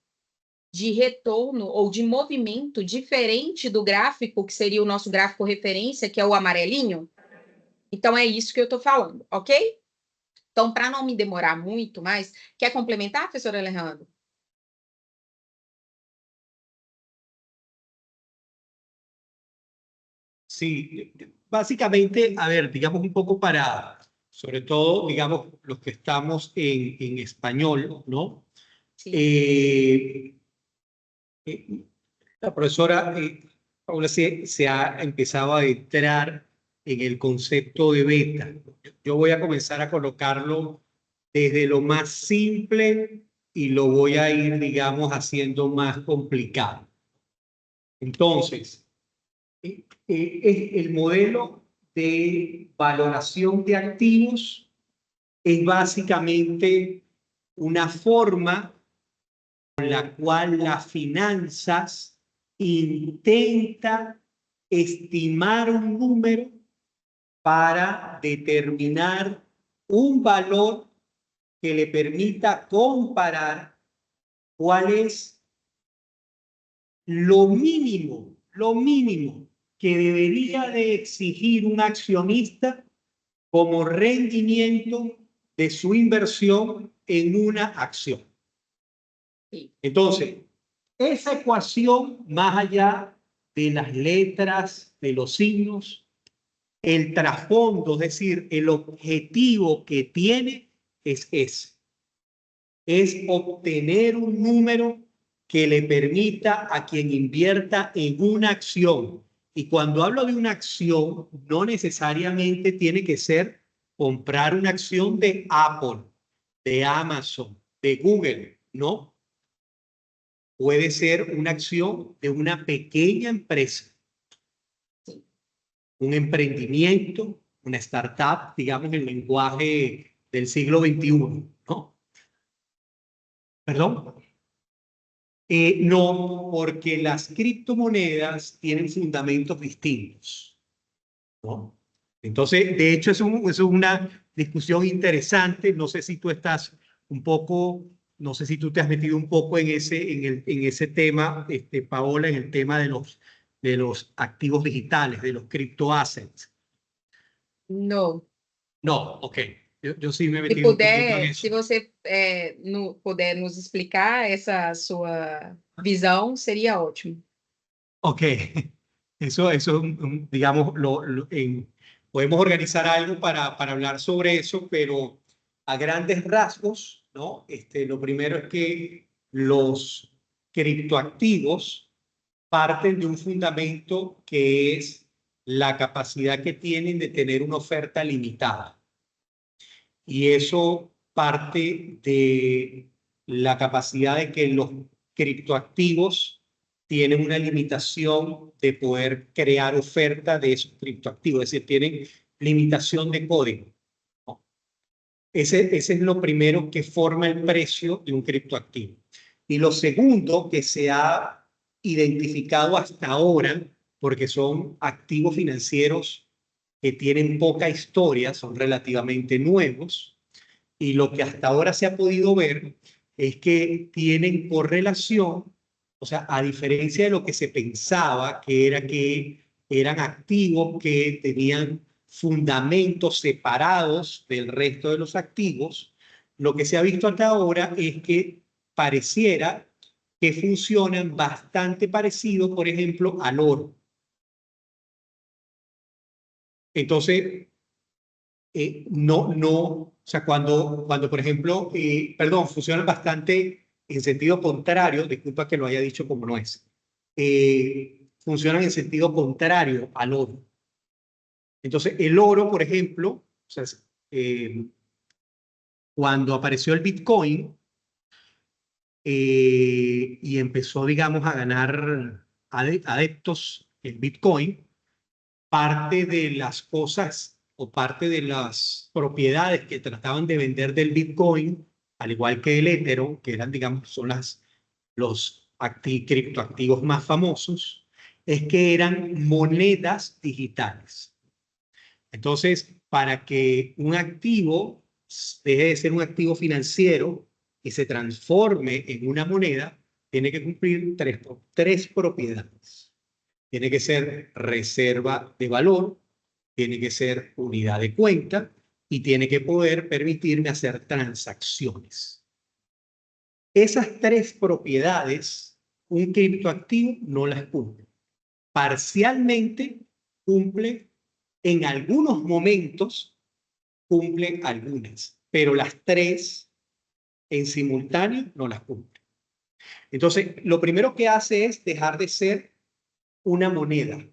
de retorno ou de movimento diferente do gráfico, que seria o nosso gráfico referência, que é o amarelinho. Então, é isso que eu estou falando, ok? Então, para não me demorar muito mais, quer complementar, professor Alejandro? Sí, básicamente, a ver, digamos un poco para, sobre todo, digamos, los que estamos en español, ¿no? Sim. La profesora Paula se ha empezado a entrar en el concepto de beta. Yo voy a comenzar a colocarlo desde lo más simple y lo voy a ir, digamos, haciendo más complicado. Entonces, el modelo de valoración de activos es básicamente una forma con la cual las finanzas intenta estimar un número para determinar un valor que le permita comparar cuál es lo mínimo que debería de exigir un accionista como rendimiento de su inversión en una acción. Entonces, esa ecuación, más allá de las letras, de los signos, el trasfondo, es decir, el objetivo que tiene es ese. Es obtener un número que le permita a quien invierta en una acción. Y cuando hablo de una acción, no necesariamente tiene que ser comprar una acción de Apple, de Amazon, de Google, ¿no? Puede ser una acción de una pequeña empresa, un emprendimiento, una startup, digamos, en el lenguaje del siglo XXI, ¿no? ¿Perdón? No, porque las criptomonedas tienen fundamentos distintos, ¿no? Entonces, de hecho, eso es una discusión interesante. No sé si tú estás un poco, no sé si tú te has metido un poco en ese tema, Paola, en el tema de los activos digitales, de los criptoassets. No. No, ok. Yo sí me he Se metido un poquito en puder, eso. se você puder nos explicar essa sua visão, seria ótimo. Ok, eso digamos, podemos organizar algo para hablar sobre eso, pero a grandes rasgos, ¿no? Lo primero es que los criptoactivos parten de un fundamento que es la capacidad que tienen de tener una oferta limitada. Y eso parte de la capacidad de que los criptoactivos tienen una limitación de poder crear oferta de esos criptoactivos, es decir, tienen limitación de código, ¿no? Ese es lo primero que forma el precio de un criptoactivo. Y lo segundo que se ha identificado hasta ahora, porque son activos financieros que tienen poca historia, son relativamente nuevos, y lo que hasta ahora se ha podido ver es que tienen correlación. O sea, a diferencia de lo que se pensaba, que eran activos que tenían fundamentos separados del resto de los activos, lo que se ha visto hasta ahora es que pareciera que funcionan bastante parecido, por ejemplo, al oro. Entonces, o sea, cuando por ejemplo, perdón, funcionan bastante en sentido contrario, disculpa que lo haya dicho como no es, funcionan en sentido contrario al oro. Entonces, el oro, por ejemplo, o sea, cuando apareció el Bitcoin y empezó, digamos, a ganar adeptos el Bitcoin, parte de las cosas o parte de las propiedades que trataban de vender del Bitcoin al igual que el Ethereum, que eran, digamos, son los criptoactivos más famosos, es que eran monedas digitales. Entonces, para que un activo deje de ser un activo financiero y se transforme en una moneda, tiene que cumplir tres propiedades. Tiene que ser reserva de valor, tiene que ser unidad de cuenta y tiene que poder permitirme hacer transacciones. Esas tres propiedades, un criptoactivo no las cumple. Parcialmente cumple, en algunos momentos cumple algunas, pero las tres en simultáneo no las cumple. Entonces, lo primero que hace es dejar de ser una moneda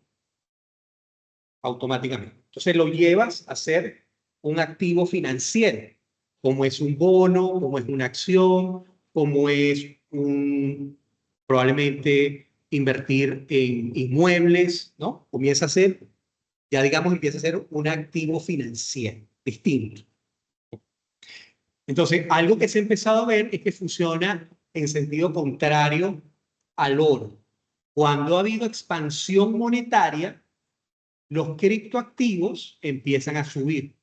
automáticamente. Entonces lo llevas a ser un activo financiero, como es un bono, como es una acción, como es probablemente invertir en inmuebles, ¿no? Comienza a ser, ya digamos, empieza a ser un activo financiero distinto. Entonces, algo que se ha empezado a ver es que funciona en sentido contrario al oro. Cuando ha habido expansión monetaria, los criptoactivos empiezan a subir.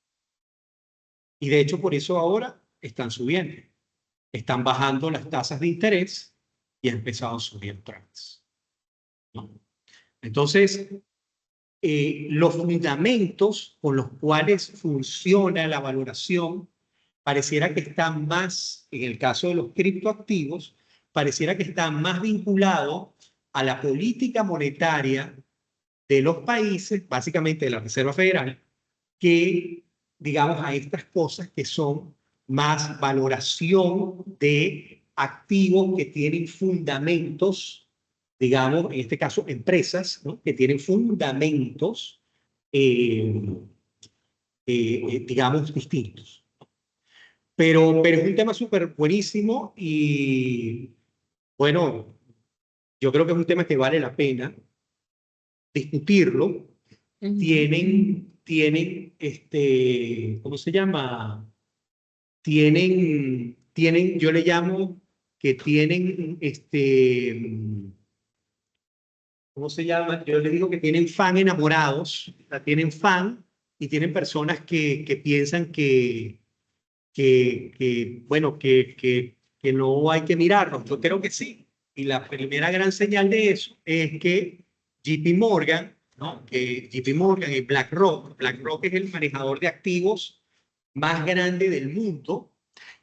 Y de hecho, por eso ahora están subiendo. Están bajando las tasas de interés y ha empezado a subir otra vez, ¿no? Entonces, los fundamentos con los cuales funciona la valoración pareciera que están más, en el caso de los criptoactivos, pareciera que están más vinculados a la política monetaria de los países, básicamente de la Reserva Federal, que, digamos, a estas cosas que son más valoración de activos que tienen fundamentos, digamos, en este caso, empresas, ¿no? Que tienen fundamentos, digamos, distintos. Pero es un tema súper buenísimo y, bueno, yo creo que es un tema que vale la pena discutirlo. Tienen, ¿cómo se llama? Tienen, yo le llamo que tienen, ¿cómo se llama? Yo les digo que tienen fan enamorados, o sea, tienen fan y tienen personas que piensan bueno, que no hay que mirarlos. Yo creo que sí. Y la primera gran señal de eso es que JP Morgan, ¿no? Que JP Morgan y BlackRock es el manejador de activos más grande del mundo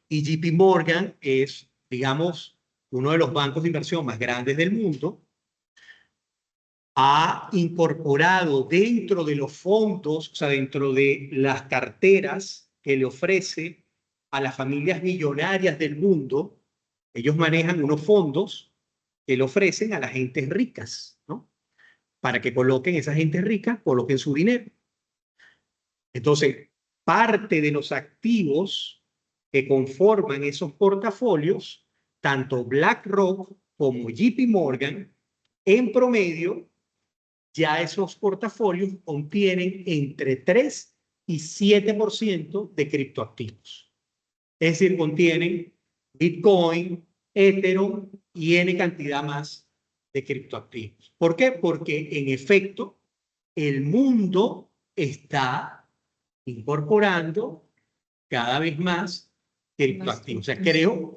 y JP Morgan es, digamos, uno de los bancos de inversión más grandes del mundo. Ha incorporado dentro de los fondos, o sea, dentro de las carteras que le ofrece a las familias millonarias del mundo, ellos manejan unos fondos que le ofrecen a las gentes ricas, ¿no? Para que coloquen, esa gente rica, coloquen su dinero. Entonces, parte de los activos que conforman esos portafolios, tanto BlackRock como JP Morgan, en promedio, ya esos portafolios contienen entre 3 y 7% de criptoactivos. Es decir, contienen Bitcoin, Ethereum y N cantidad más de criptoactivos. ¿Por qué? Porque en efecto el mundo está incorporando cada vez más criptoactivos. O sea, creo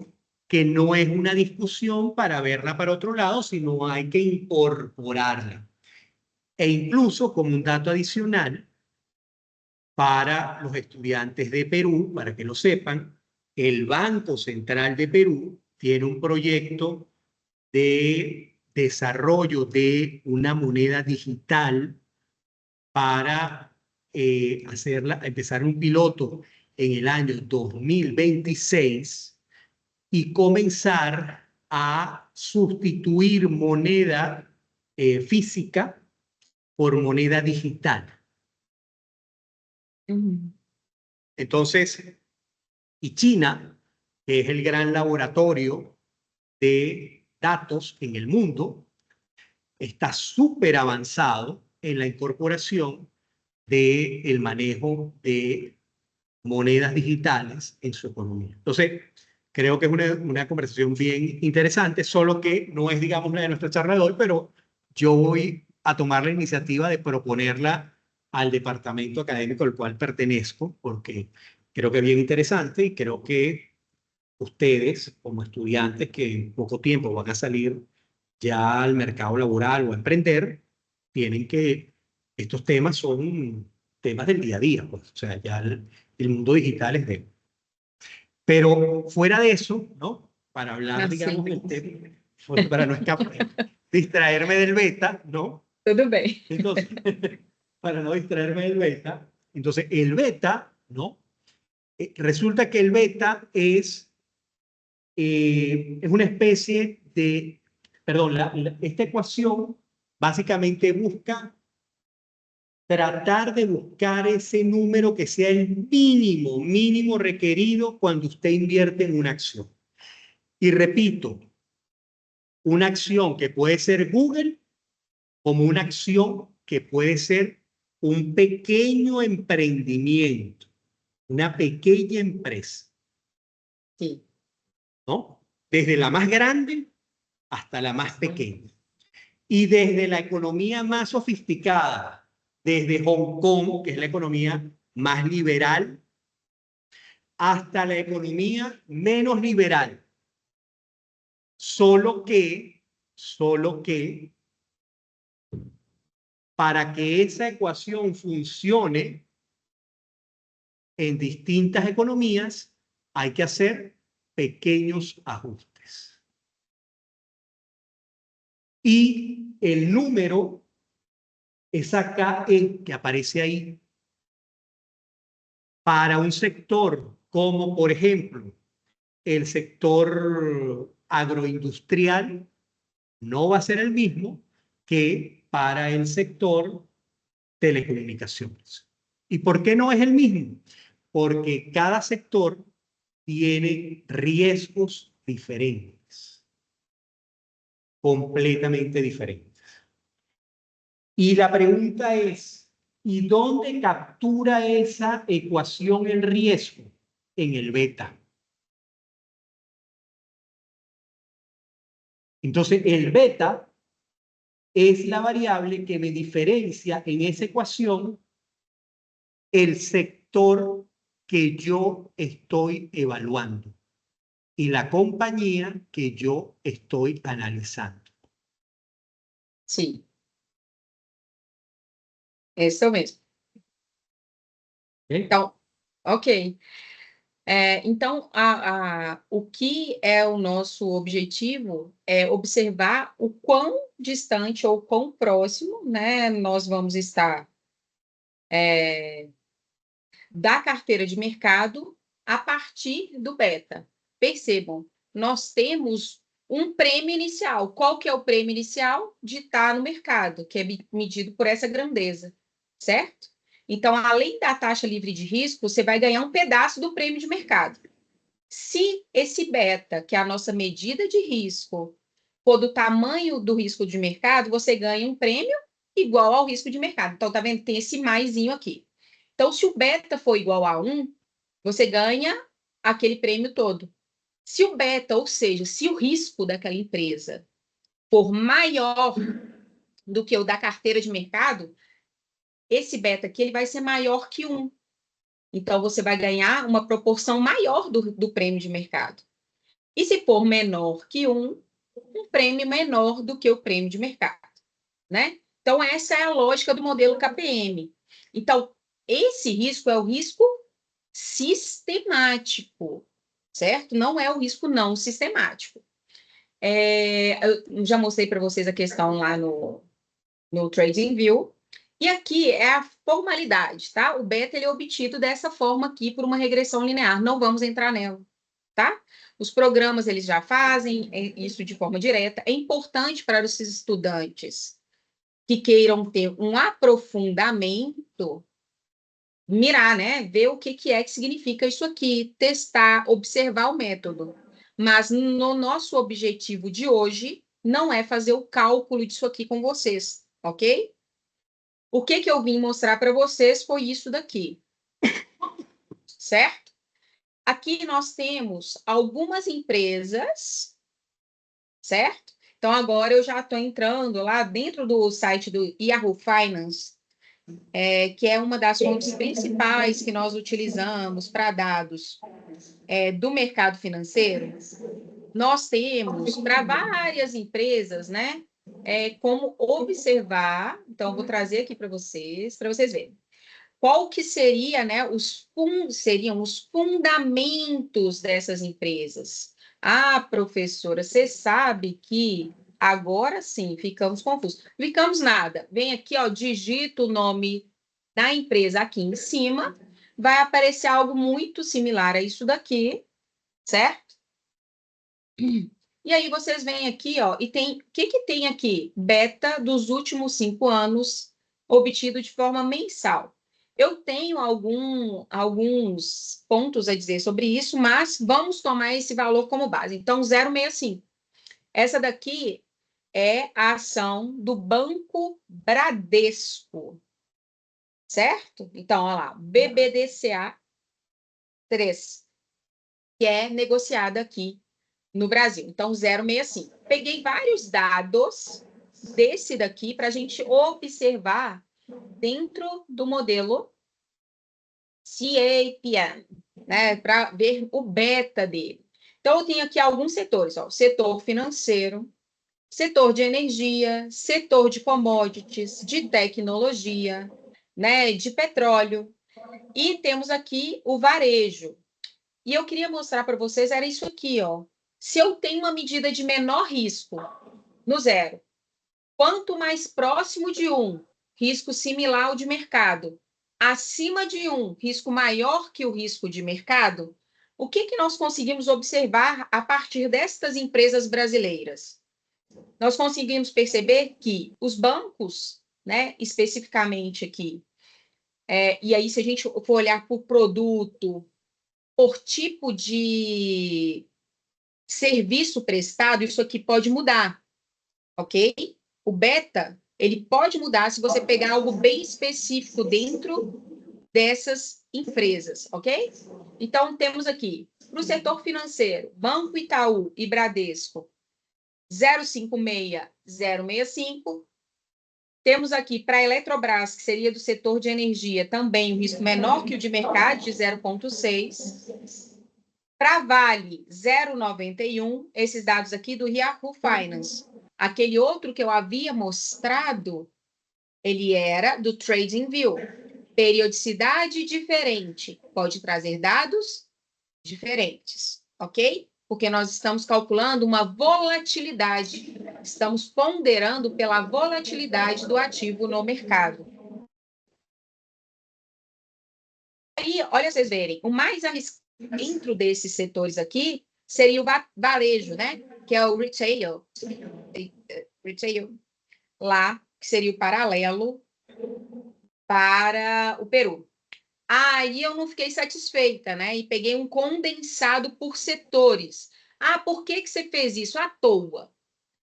que no es una discusión para verla para otro lado, sino hay que incorporarla. E incluso como un dato adicional para los estudiantes de Perú, para que lo sepan, el Banco Central de Perú tiene un proyecto de desarrollo de una moneda digital para empezar un piloto en el año 2026 y comenzar a sustituir moneda física por moneda digital. Entonces, y China, que es el gran laboratorio de datos en el mundo, está súper avanzado en la incorporación del manejo de monedas digitales en su economía. Entonces, creo que es una conversación bien interesante, solo que no es, digamos, la de nuestra charla de hoy, pero yo voy a tomar la iniciativa de proponerla al departamento académico al cual pertenezco, porque creo que es bien interesante y creo que ustedes, como estudiantes que en poco tiempo van a salir ya al mercado laboral o a emprender, tienen que, estos temas son temas del día a día, pues, o sea, ya el mundo digital es de... Pero fuera de eso, ¿no? Para hablar, digamos, del tema, para no distraerme del beta, ¿no? Tudo bem. Entonces, para no distraerme del beta, entonces el beta, ¿no? Resulta que el beta es una especie de, perdón, esta ecuación básicamente busca tratar de buscar ese número que sea el mínimo requerido cuando usted invierte en una acción. Y repito, una acción que puede ser Google como una acción que puede ser un pequeño emprendimiento, una pequeña empresa, Sí. ¿no? Desde la más grande hasta la más pequeña. Y desde la economía más sofisticada, desde Hong Kong, que es la economía más liberal, hasta la economía menos liberal. Solo que para que esa ecuación funcione en distintas economías, hay que hacer pequeños ajustes. Y el número es acá el que aparece ahí. Para un sector como, por ejemplo, el sector agroindustrial, no va a ser el mismo que para el sector telecomunicaciones. ¿Y por qué no es el mismo? Porque cada sector tiene riesgos diferentes, completamente diferentes. Y la pregunta es, ¿y dónde captura esa ecuación el riesgo? En el beta. Entonces, el beta es la variable que me diferencia en esa ecuación el sector que yo estoy evaluando y la compañía que yo estoy analizando. Sim. Isso mesmo. ¿Okay? Então, ok. Então, o que é o nosso objetivo é observar o quão distante ou quão próximo, né, nós vamos estar da carteira de mercado a partir do beta. Percebam, nós temos um prêmio inicial. Qual que é o prêmio inicial? De estar no mercado, que é medido por essa grandeza, certo? Então, além da taxa livre de risco, você vai ganhar um pedaço do prêmio de mercado. Se esse beta, que é a nossa medida de risco, for do tamanho do risco de mercado, você ganha um prêmio igual ao risco de mercado. Então, tá vendo? Tem esse maisinho aqui. Então, se o beta for igual a 1, você ganha aquele prêmio todo. Se o beta, ou seja, se o risco daquela empresa for maior do que o da carteira de mercado, esse beta aqui ele vai ser maior que 1. Então, você vai ganhar uma proporção maior do prêmio de mercado. E se for menor que 1, um prêmio menor do que o prêmio de mercado, né? Então, essa é a lógica do modelo KPM. Então, esse risco é o risco sistemático, certo? Não é o risco não sistemático. Eu já mostrei para vocês a questão lá no TradingView. E aqui é a formalidade, tá? O beta ele é obtido dessa forma aqui por uma regressão linear. Não vamos entrar nela, tá? Os programas eles já fazem isso de forma direta. É importante para os estudantes que queiram ter um aprofundamento, mirar, né? Ver o que é que significa isso aqui, testar, observar o método. Mas no nosso objetivo de hoje não é fazer o cálculo disso aqui com vocês, ok? O que eu vim mostrar para vocês foi isso daqui, certo? Aqui nós temos algumas empresas, certo? Então, agora eu já estou entrando lá dentro do site do Yahoo Finance, que é uma das fontes principais que nós utilizamos para dados do mercado financeiro. Nós temos para várias empresas, né? Como observar. Então, vou trazer aqui para vocês verem. Qual que seria, né, seriam os fundamentos dessas empresas? Ah, professora, você sabe que agora sim ficamos confusos. Ficamos nada. Vem aqui, ó, digita o nome da empresa aqui em cima, vai aparecer algo muito similar a isso daqui, certo? E aí vocês vêm aqui, ó, e tem, o que que tem aqui? Beta dos últimos 5 anos, obtido de forma mensal. Eu tenho alguns pontos a dizer sobre isso, mas vamos tomar esse valor como base. Então, 0,65. Essa daqui é a ação do Banco Bradesco, certo? Então, olha lá, BBDCA 3, que é negociada aqui no Brasil. Então, 0,65. Peguei vários dados desse daqui para a gente observar dentro do modelo CAPM, né, para ver o beta dele. Então, eu tenho aqui alguns setores, ó, setor financeiro, setor de energia, setor de commodities, de tecnologia, né, de petróleo, e temos aqui o varejo. E eu queria mostrar para vocês, era isso aqui, ó. Se eu tenho uma medida de menor risco, no 0, quanto mais próximo de 1, risco similar ao de mercado, acima de 1, risco maior que o risco de mercado, o que que nós conseguimos observar a partir destas empresas brasileiras? Nós conseguimos perceber que os bancos, né, especificamente aqui, e aí se a gente for olhar por produto, por tipo de serviço prestado, isso aqui pode mudar, ok? O beta, ele pode mudar se você pegar algo bem específico dentro dessas empresas, ok? Então, temos aqui, para o setor financeiro, Banco Itaú e Bradesco, 0,56, 0,65. Temos aqui para a Eletrobras, que seria do setor de energia, também um risco menor que o de mercado, de 0,6. Para a Vale, 0,91, esses dados aqui do Yahoo Finance. Aquele outro que eu havia mostrado, ele era do TradingView. Periodicidade diferente, pode trazer dados diferentes, ok? Porque nós estamos calculando uma volatilidade, estamos ponderando pela volatilidade do ativo no mercado. Aí, olha, vocês verem, o mais arriscado dentro desses setores aqui seria o varejo, né? Que é o retail, lá, que seria o paralelo para o Peru. Aí eu não fiquei satisfeita, né? E peguei um condensado por setores. Ah, por que que você fez isso? À toa.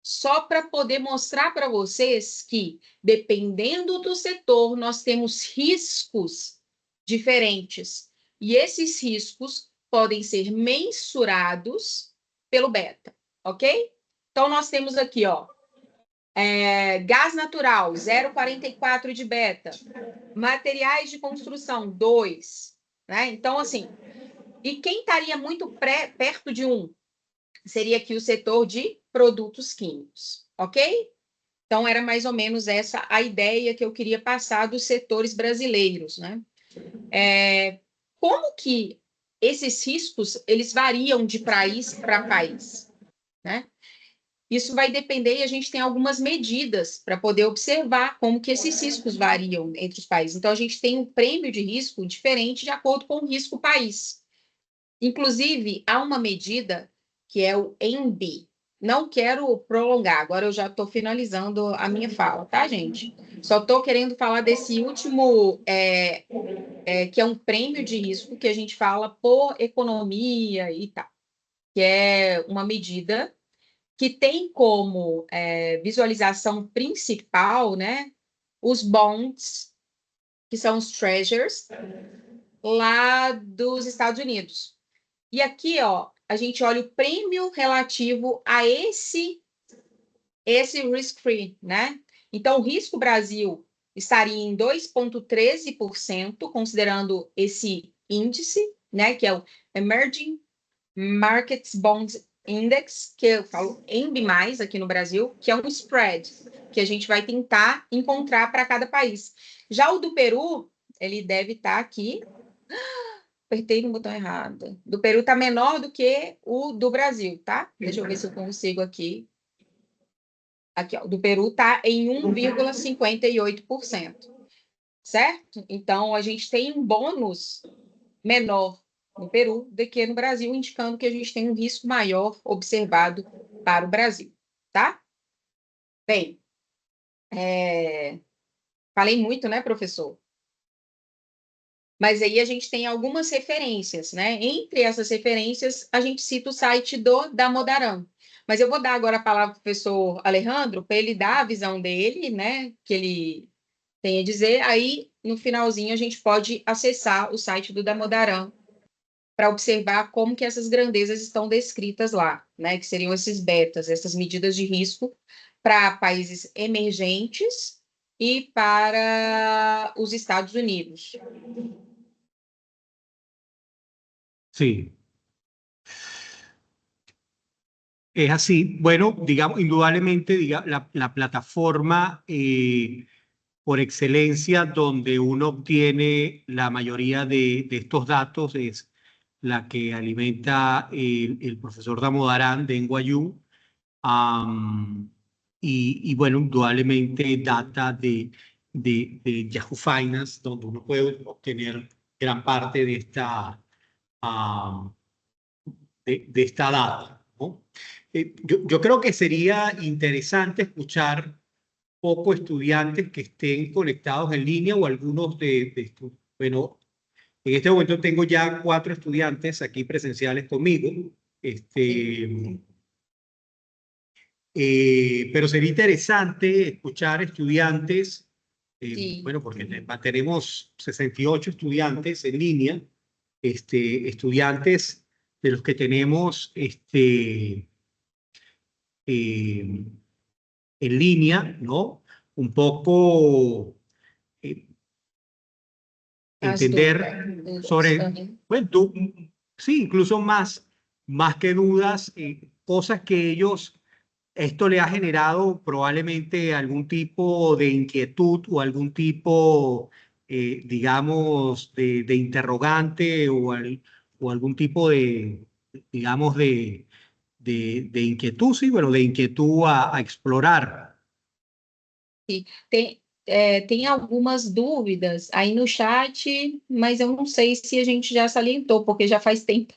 Só para poder mostrar para vocês que, dependendo do setor, nós temos riscos diferentes. E esses riscos podem ser mensurados pelo beta, ok? Então, nós temos aqui, ó, gás natural, 0,44 de beta. Materiais de construção, 2. Né? Então, assim, e quem estaria muito perto de 1? Seria aqui o setor de produtos químicos, ok? Então, era mais ou menos essa a ideia que eu queria passar dos setores brasileiros, né? Como que esses riscos, eles variam de país para país, né? Isso vai depender e a gente tem algumas medidas para poder observar como que esses riscos variam entre os países. Então, a gente tem um prêmio de risco diferente de acordo com o risco país. Inclusive, há uma medida que é o ENBI. Não quero prolongar, agora eu já estou finalizando a minha fala, tá, gente? Só estou querendo falar desse último, que é um prêmio de risco que a gente fala por economia e tal, que é uma medida que tem como visualização principal, né, os bonds, que são os treasures, lá dos Estados Unidos. E aqui, ó, a gente olha o prêmio relativo a esse risk-free, né? Então, o risco Brasil estaria em 2,13%, considerando esse índice, né, que é o Emerging Markets Bond Index, que eu falo EMB+, aqui no Brasil, que é um spread, que a gente vai tentar encontrar para cada país. Já o do Peru, ele deve estar aqui. Apertei no botão errado. Do Peru está menor do que o do Brasil, tá? Deixa eu ver se eu consigo aqui. Aqui, ó, do Peru está em 1,58%, certo? Então, a gente tem um bônus menor no Peru do que no Brasil, indicando que a gente tem um risco maior observado para o Brasil, tá? Bem, falei muito, né, professor? Mas aí a gente tem algumas referências, né? Entre essas referências, a gente cita o site do Damodaran. Mas eu vou dar agora a palavra para o professor Alejandro, para ele dar a visão dele, né? Que ele tem a dizer. Aí, no finalzinho, a gente pode acessar o site do Damodaran para observar como que essas grandezas estão descritas lá, né? Que seriam esses betas, essas medidas de risco para países emergentes e para os Estados Unidos. Sí. Es así. Bueno, digamos, indudablemente la plataforma por excelencia donde uno obtiene la mayoría de estos datos es la que alimenta el profesor Damodaran de NYU. Y bueno, indudablemente data de Yahoo Finance, donde uno puede obtener gran parte de esta data, ¿no? Yo creo que sería interesante escuchar pocos estudiantes que estén conectados en línea o algunos bueno, en este momento tengo ya 4 estudiantes aquí presenciales conmigo, pero sería interesante escuchar estudiantes, Sí. bueno, porque tenemos 68 estudiantes en línea, estudiantes de los que tenemos en línea, ¿no? Un poco entender sobre, bueno, sí, incluso más que dudas, cosas que ellos, esto le ha generado probablemente algún tipo de inquietud o algún tipo, digamos, de interrogante o algún tipo de, digamos, de inquietud, sí, bueno, de inquietud a explorar. Tem algumas dúvidas aí no chat, mas eu não sei se a gente já salientou, porque já faz tempo.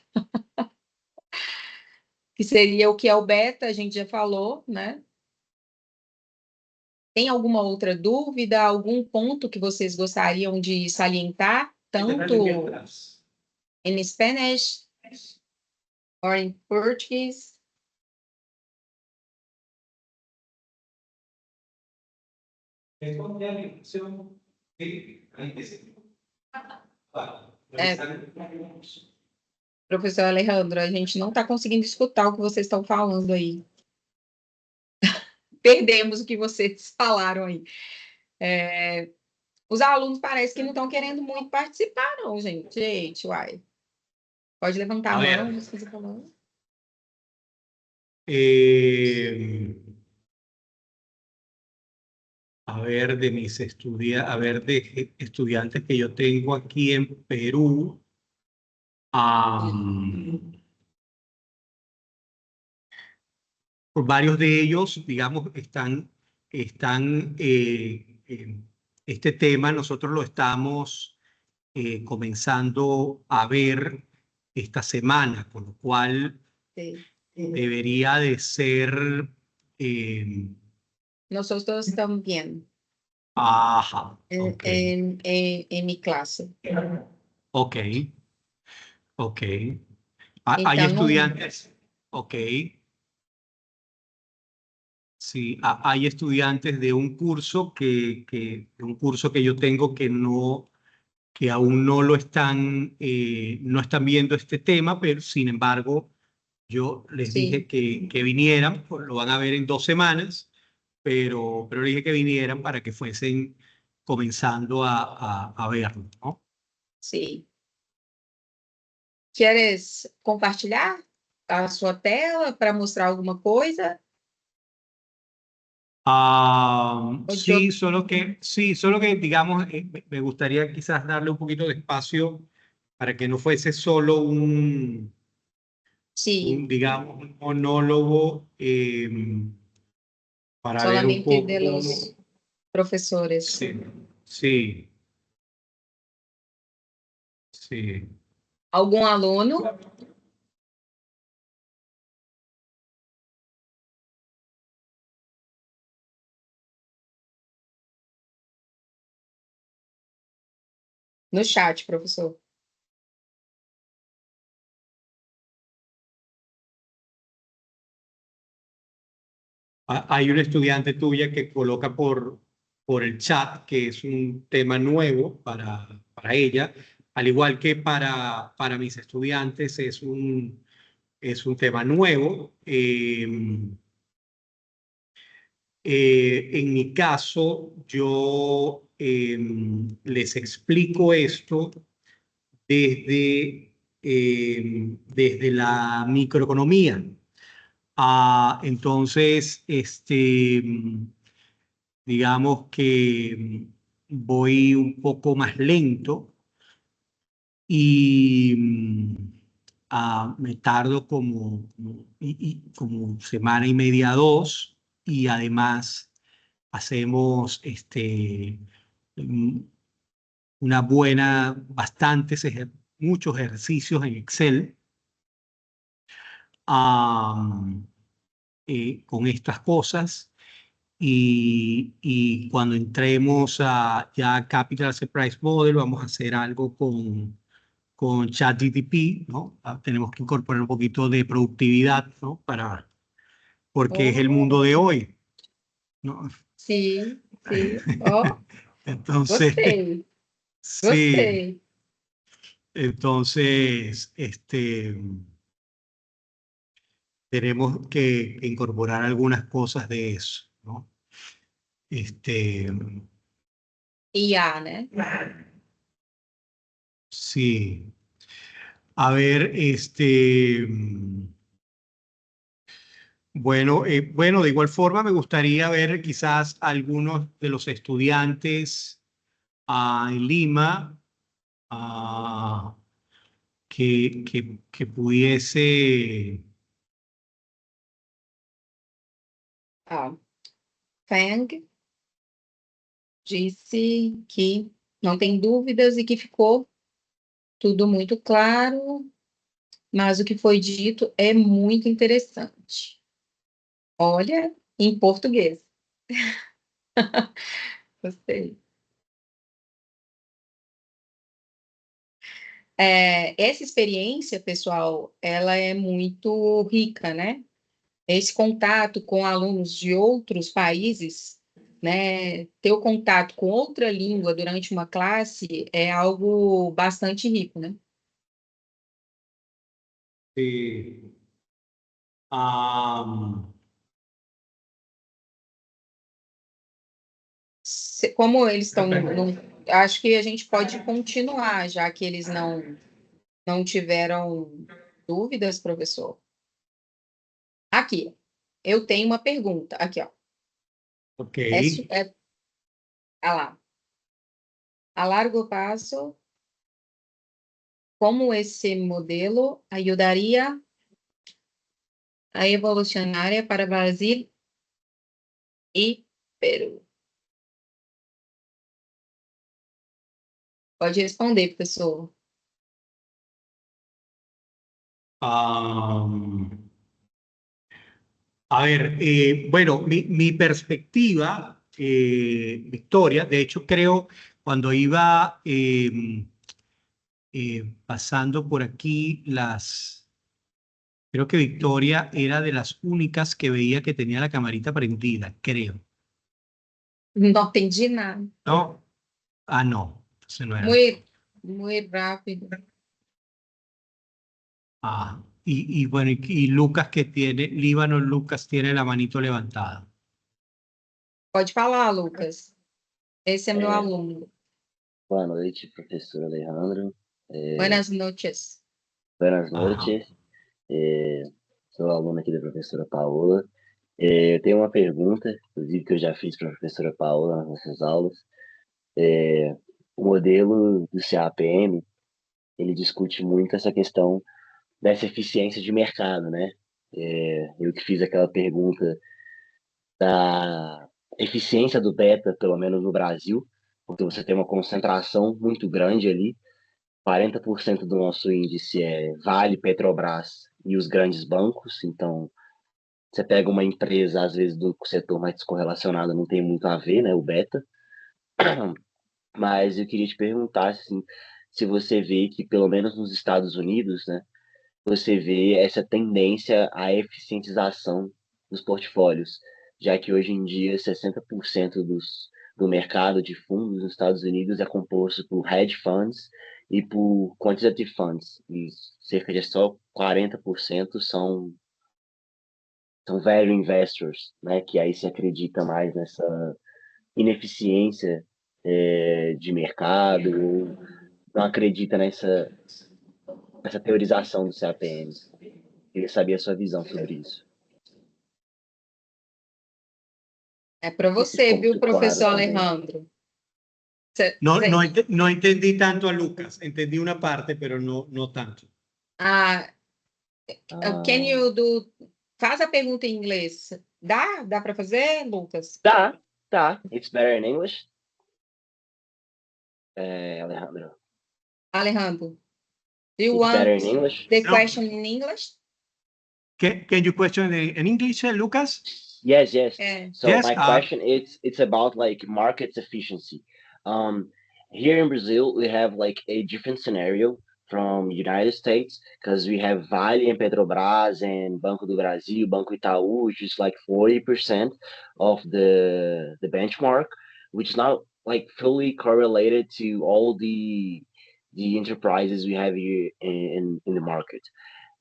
Que seria o que é o beta, a gente já falou, né? Tem alguma outra dúvida, algum ponto que vocês gostariam de salientar, tanto em Spanish or em Português? Professor Alejandro, a gente não está conseguindo escutar o que vocês estão falando aí. Perdemos o que vocês falaram aí. Os alunos parece que não estão querendo muito participar, não, gente. Gente, uai. Pode levantar a mão, você falando. A ver, de estudiantes que yo tengo aquí en Perú, varios de ellos, digamos, están este tema nosotros lo estamos comenzando a ver esta semana, con lo cual Sí. debería de ser... Nosotros también. Ajá, ok. En mi clase. Ok, ok. Hay Então, estudiantes, ok. Sí, hay estudiantes de un curso que yo tengo que que aún no lo están, no están viendo este tema, pero sin embargo, yo les dije que vinieran, pues lo van a ver en 2 semanas, pero les dije que vinieran para que fuesen comenzando a verlo, ¿no? Sim. Queres compartilhar a sua tela para mostrar alguma coisa? Sí, solo que digamos, me gustaría quizás darle un poquito de espacio para que no fuese solo Sim, digamos, un monólogo para ver un solamente poco. de los professores. Sí, sí, sí. Algum aluno? No chat, professor. Hay una estudiante tuya que coloca por el chat que es un tema nuevo para ella, al igual que para mis estudiantes es un tema nuevo. En mi caso, yo les explico esto desde la microeconomía. Entonces, digamos que voy un poco más lento y me tardo como semana y media, 2, y además hacemos mm, muchos ejercicios en Excel con estas cosas. Y cuando entremos a ya Capital Surprise Model, vamos a hacer algo con ChatGPT, ¿no? Tenemos que incorporar un poquito de productividad, ¿no? Porque es el mundo de hoy, ¿no? Sim, sim. Ó, Entonces, gostei. sí, Gostei. entonces, tenemos que incorporar algunas cosas de eso, ¿no? Este, IA, né? sí. A ver, bueno, de igual forma me gustaría ver quizás algunos de los estudiantes en Lima que pudiese. Ó, Feng disse que não tem dúvidas e que ficou tudo muito claro, mas o que foi dito é muito interessante. Olha, em português. Gostei. Essa experiência, pessoal, ela é muito rica, né? Esse contato com alunos de outros países, né? Ter o contato com outra língua durante uma classe é algo bastante rico, né? am, Como eles estão acho que a gente pode continuar, já que eles não tiveram dúvidas, professor. Aqui, eu tenho uma pergunta. Aqui, ó. ok. Ah lá. A largo prazo, como esse modelo ajudaria a evolucionária para Brasil e Peru? Pode responder, professor. A ver, bueno, mi perspectiva, Victoria, de hecho creo cuando iba pasando por aquí creo que Victoria era de las únicas que veía que tenía la camarita prendida, creo. Não entendi nada. ¿No? No, entonces no era. Muito, Muy rápido. Ah, y bueno, y Lucas que tiene, Líbano Lucas tiene la manito levantada. Pode falar, Lucas. Esse é meu É, aluno. boa noite, professor Alejandro. Buenas noches. Buenas Ajá. noites. Sou aluno aqui da professora Paola. Eu tenho uma pergunta, inclusive, que eu já fiz para a professora Paola nas nossas aulas. O modelo do CAPM, ele discute muito essa questão dessa eficiência de mercado, né? Eu que fiz aquela pergunta da eficiência do beta, pelo menos no Brasil, porque você tem uma concentração muito grande ali. 40% do nosso índice é Vale, Petrobras e os grandes bancos. Então, você pega uma empresa, às vezes, do setor mais descorrelacionado, não tem muito a ver, né, o beta. Mas eu queria te perguntar, assim, se você vê que, pelo menos nos Estados Unidos, né, você vê essa tendência à eficientização dos portfólios, já que hoje em dia 60% do mercado de fundos nos Estados Unidos é composto por hedge funds e por quantitative funds, e cerca de só 40% são value investors, né, que aí se acredita mais nessa ineficiência de mercado, ou não acredita nessa teorização do CAPM. Queria saber a sua visão sobre isso. É para Esse você, ficou viu, muito claro professor também. Alejandro? No entendí tanto a Lucas, entendí una parte, pero no tanto. Can you do... Faz a pergunta em inglês. Dá para fazer, Lucas? Tá. It's better in English. Alejandro. Alejandro, do you It's want better in English? the No. question in English? Can you question in English, Lucas? Yes. É. So Yes, my question it's about like market efficiency. Here in Brazil, we have like a different scenario from United States because we have Vale and Petrobras and Banco do Brasil, Banco Itaú, which is like 40% of the benchmark, which is not like fully correlated to all the enterprises we have here in the market.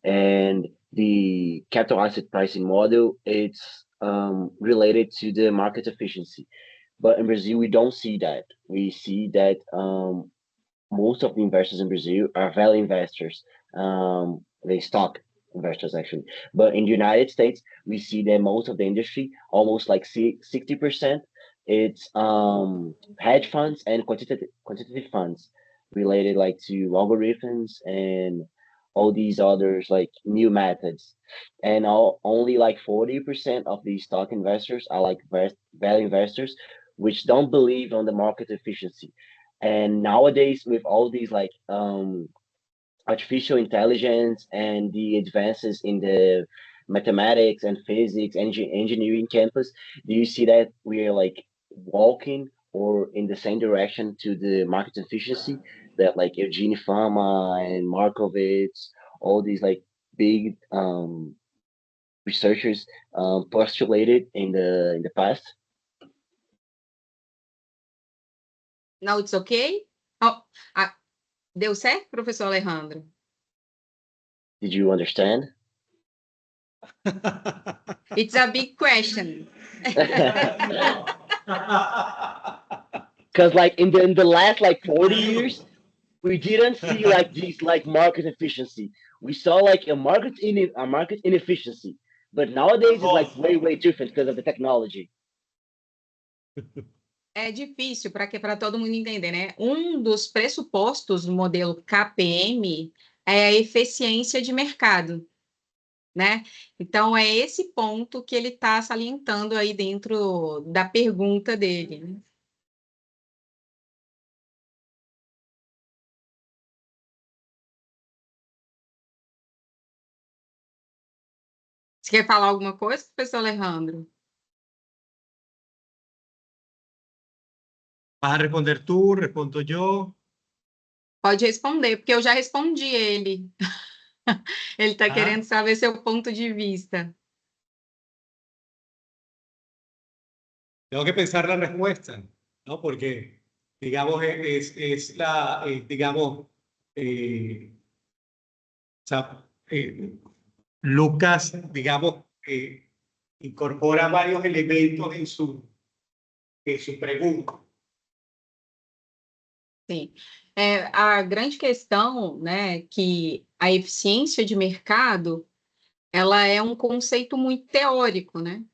And the capital asset pricing model, it's related to the market efficiency. But in Brazil, we don't see that. We see that most of the investors in Brazil are value investors, they stock investors actually. But in the United States, we see that most of the industry, almost like 60%, it's hedge funds and quantitative funds related like to algorithms and all these others like new methods. And only like 40% of these stock investors are like value investors, which don't believe on the market efficiency. And nowadays, with all these like artificial intelligence and the advances in the mathematics and physics and engineering campus, do you see that we are like walking or in the same direction to the market efficiency that like Eugene Fama and Markovits, all these like big researchers postulated in the past? Now it's okay? Deu certo, professor Alejandro? Did you understand? It's a big question. Because like in the last like 40 years, we didn't see like these like market efficiency. We saw like a market inefficiency. But nowadays it's like way different because of the technology. É difícil para todo mundo entender, né? Um dos pressupostos do modelo KPM é a eficiência de mercado, né? Então, é esse ponto que ele está salientando aí dentro da pergunta dele. Você quer falar alguma coisa, professor Alejandro? ¿Vas a responder tú? ¿Respondo yo? Pode responder, porque eu já respondi ele. Ele está querendo saber seu ponto de vista. Tengo que pensar la respuesta, ¿no? Porque digamos, digamos, o sea, Lucas, digamos, incorpora varios elementos en su pregunta. Sim. A grande questão, né, que a eficiência de mercado, ela é um conceito muito teórico, né,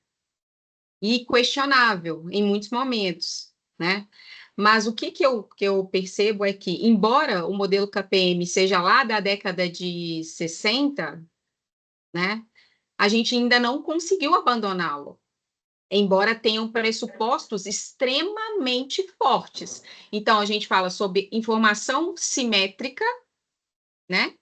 e questionável em muitos momentos, né? Mas o que eu percebo é que, embora o modelo KPM seja lá da década de 60, né, a gente ainda não conseguiu abandoná-lo, embora tenham pressupostos extremamente fortes. Então, a gente fala sobre informação simétrica, né?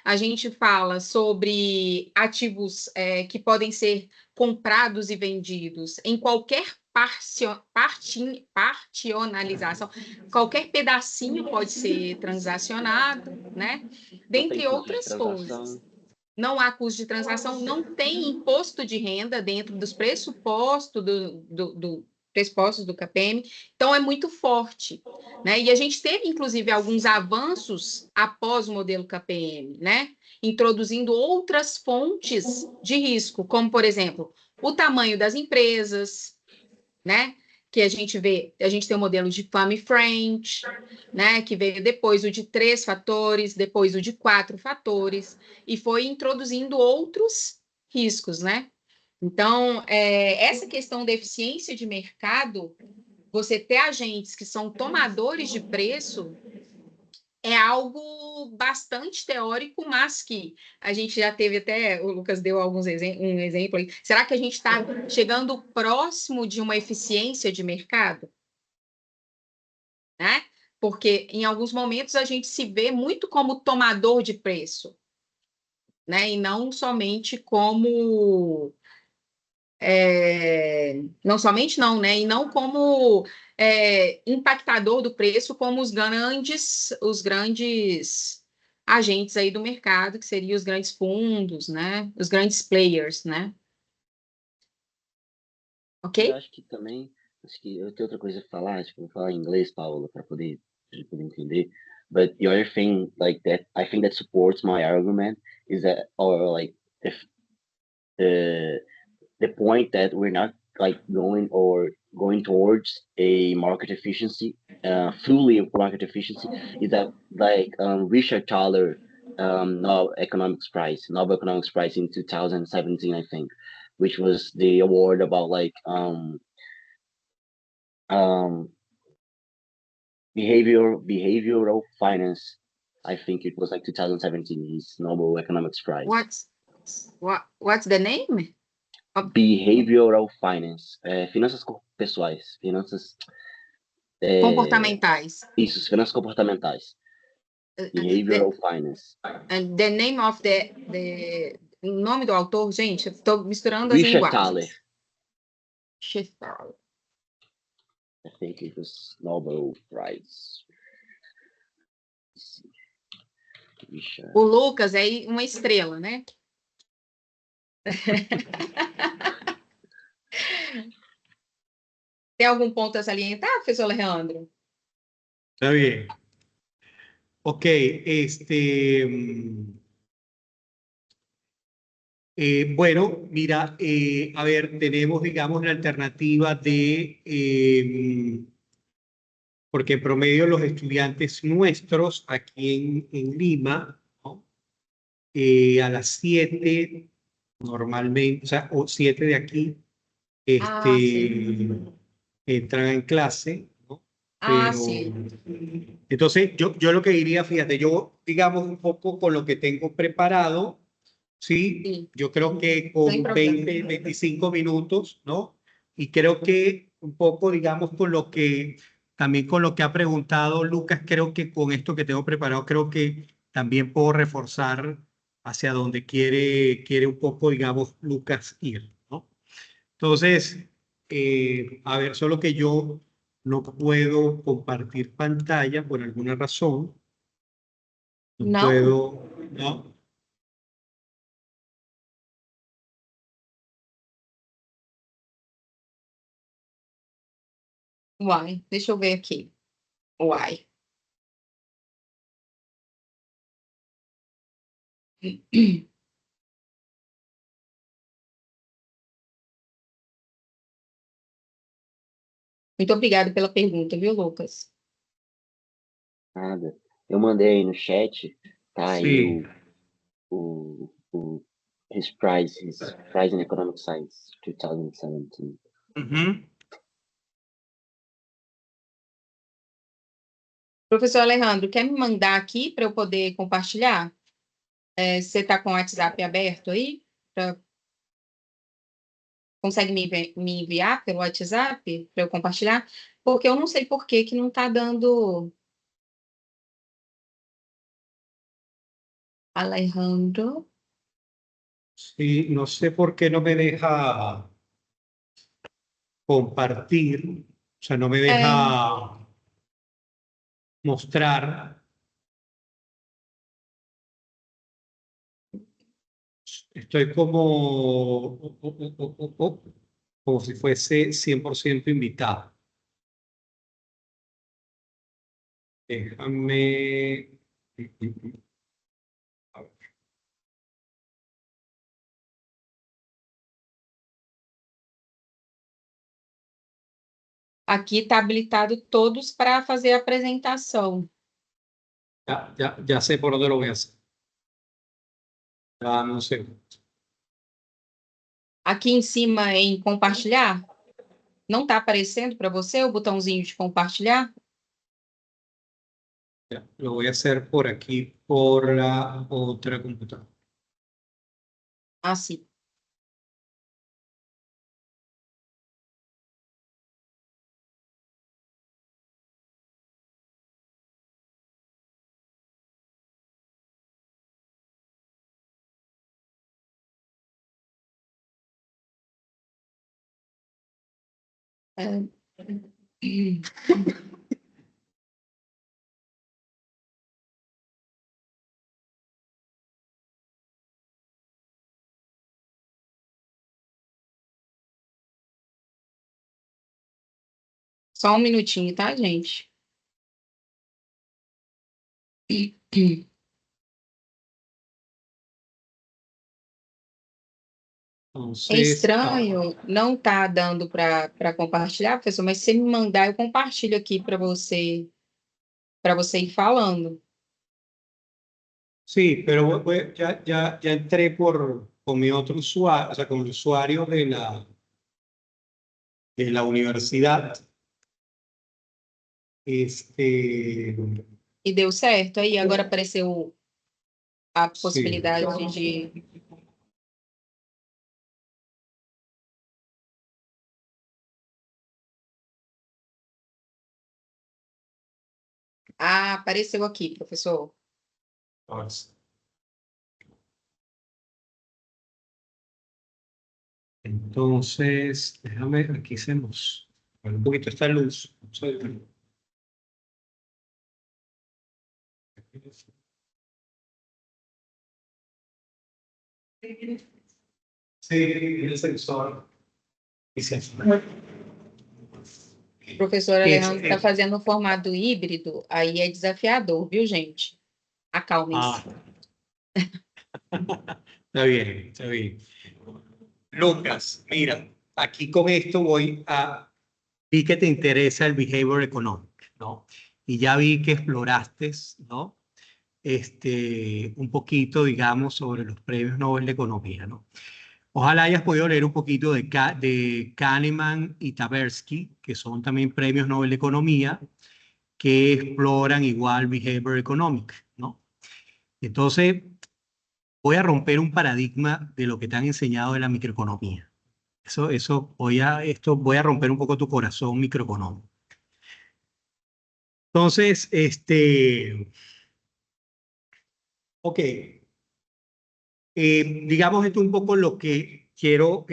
A gente fala sobre ativos que podem ser comprados e vendidos em qualquer partionalização, qualquer pedacinho pode ser transacionado, né? Dentre outras coisas. Não há custo de transação, não tem imposto de renda dentro dos pressupostos pressupostos do KPM, então é muito forte, né? E a gente teve, inclusive, alguns avanços após o modelo KPM, né? Introduzindo outras fontes de risco, como, por exemplo, o tamanho das empresas, né? Que a gente tem o modelo de Family Friend, né? Que veio depois o de 3 fatores, depois o de 4 fatores, e foi introduzindo outros riscos, né? Então, essa questão da eficiência de mercado, você ter agentes que são tomadores de preço, é algo bastante teórico, mas que a gente já teve até, o Lucas deu um exemplo aí. Será que a gente está chegando próximo de uma eficiência de mercado? Né? Porque em alguns momentos a gente se vê muito como tomador de preço, né? E não somente como não somente não, né? E não como impactador do preço, como os grandes agentes aí do mercado, que seriam os grandes fundos, né? Os grandes players, né? Eu Ok? acho que também, acho que eu tenho outra coisa a falar, acho que eu vou falar em inglês, Paula, para poder entender. But the other thing, like that, I think that supports my argument is that, or like, if the point that we're not like going towards a market efficiency, fully market efficiency, is that like Richard Thaler, Nobel Economics Prize in 2017, I think, which was the award about like behavioral finance. I think it was like 2017, his Nobel Economics Prize. What's the name? Behavioral finance, finanças pessoais, finanças Comportamentais. Isso, finanças comportamentais. Behavioral finance. And the name of o nome do autor, gente, eu estou misturando as Richard linguagens. Thaler. I think it was Nobel Prize. Richard. O Lucas é uma estrela, né? Tem algum ponto a salientar, professor Alejandro? Está bien. Ok, bueno, mira, a ver, tenemos, digamos, la alternativa de, porque en promedio los estudiantes nuestros aquí en Lima, ¿no? A las 7 normalmente, o sea, o 7 de aquí, Sí. entran en clase, ¿no? Ah, Pero, sí. entonces, yo lo que diría, fíjate, yo, digamos, un poco con lo que tengo preparado, ¿sí? Sí. Yo creo que Sin con problema. 20, 25 minutos, ¿no? Y creo que un poco, digamos, también con lo que ha preguntado Lucas, creo que con esto que tengo preparado, creo que también puedo reforzar hacia donde quiere un poco, digamos, Lucas ir, ¿no? Entonces, a ver, solo que yo no puedo compartir pantalla por alguna razón. No Não? puedo, ¿no? Uai, deixa eu ver aqui. Uai. Muito obrigada pela pergunta, viu, Lucas? Nada. Eu mandei aí no chat, tá aí Sí. his prize in economic science 2017. Ujú. Professor Alejandro, quer me mandar aqui para eu poder compartilhar? Você está com o WhatsApp aberto aí? Consegue me enviar pelo WhatsApp para eu compartilhar? Porque eu não sei por que que não está dando. Alejandro. Sí, no sé por qué no me deja compartir, o sea, no me deja mostrar. Estoy como si fuese 100% invitado. Déjame. A ver. Aqui está habilitado todos para fazer a apresentação. Ya sé por dónde lo voy a hacer. Dame un segundo. Aqui em cima em compartilhar, não está aparecendo para você o botãozinho de compartilhar? Ya, lo voy a hacer por aquí, por la otra computadora. Assim. Só um minutinho, tá, gente? É Entonces, estranho, não tá dando para compartilhar, professor, mas se você me mandar, eu compartilho aqui para você ir falando. sí, pero ya entré con mi otro usuario, o sea, con el usuario de la universidad. E deu certo? Aí agora apareceu a Sí. possibilidade de... Ah, apareceu aqui, professor. Entonces, déjame, aquí hacemos un poquito esta luz. Sí, el sensor. Y se Professor Alejandro está fazendo um formato híbrido, aí é desafiador, viu, gente? Acalmem-se. Está bien, está bien. Lucas, mira, aquí con esto vi que te interesa el behavior economic, ¿no? Y ya vi que exploraste, ¿no? Un poquito, digamos, sobre los premios Nobel de Economía, ¿no? Ojalá hayas podido leer un poquito de Kahneman y Tversky, que son también premios Nobel de Economía, que exploran igual behavior economic, ¿no? Entonces, voy a romper un paradigma de lo que te han enseñado de la microeconomía. Voy a romper un poco tu corazón microeconómico. Entonces, ok. Digamos, esto es un poco lo que quiero,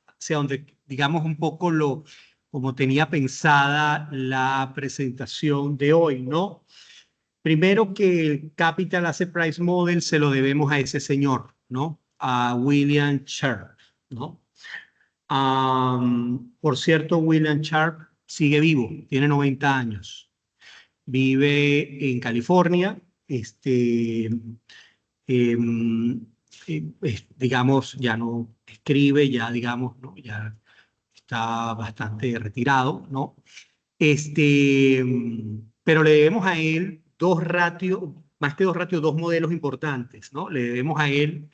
hacia donde, digamos, un poco como tenía pensada la presentación de hoy, ¿no? Primero que el Capital Asset Price Model se lo debemos a ese señor, ¿no? A William Sharpe, ¿no? Por cierto, William Sharpe sigue vivo, tiene 90 años. vive en California, digamos, ya no escribe, ya digamos, ¿no? Ya está bastante retirado, ¿no? Pero le debemos a él dos ratios, más que dos ratios, dos modelos importantes, ¿no? Le debemos a él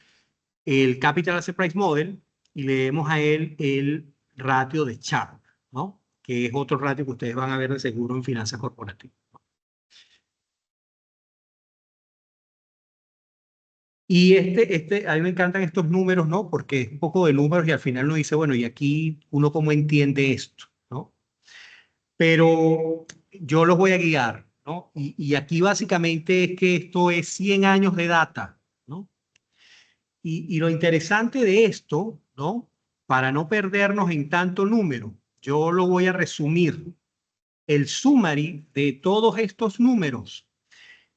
el Capital Asset Price Model y le debemos a él el ratio de Sharpe, ¿no? Que es otro ratio que ustedes van a ver de seguro en finanzas corporativas. Y a mí me encantan estos números, ¿no? Porque es un poco de números y al final uno dice, bueno, ¿y aquí uno cómo entiende esto, ¿no? Pero yo los voy a guiar, ¿no? Y aquí básicamente es que esto es 100 años de data, ¿no? Y lo interesante de esto, ¿no? Para no perdernos en tanto número, yo lo voy a resumir. El summary de todos estos números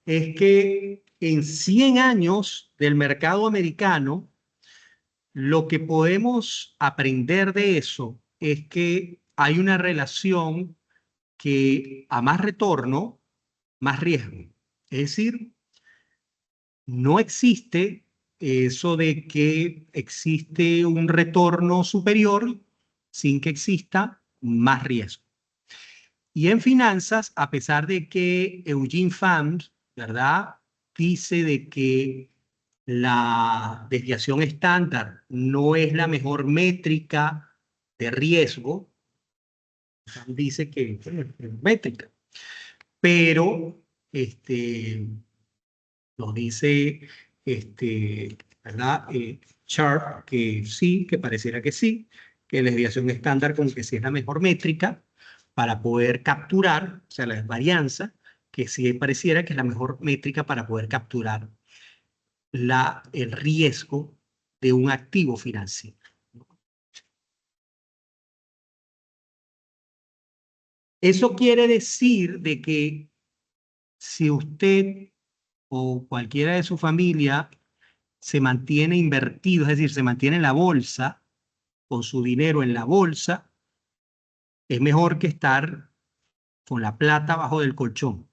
es que en 100 años del mercado americano, lo que podemos aprender de eso es que hay una relación que a más retorno, más riesgo. Es decir, no existe eso de que existe un retorno superior sin que exista más riesgo. Y en finanzas, a pesar de que Eugene Fama, ¿verdad?, dice de que la desviación estándar no es la mejor métrica de riesgo, dice que es métrica, pero nos dice, ¿verdad? Sharpe que sí, que pareciera que sí, que la desviación estándar como que sí es la mejor métrica para poder capturar, o sea, la varianza, que sí pareciera que es la mejor métrica para poder capturar el riesgo de un activo financiero. Eso quiere decir de que si usted o cualquiera de su familia se mantiene invertido, es decir, se mantiene en la bolsa, con su dinero en la bolsa, es mejor que estar con la plata abajo del colchón.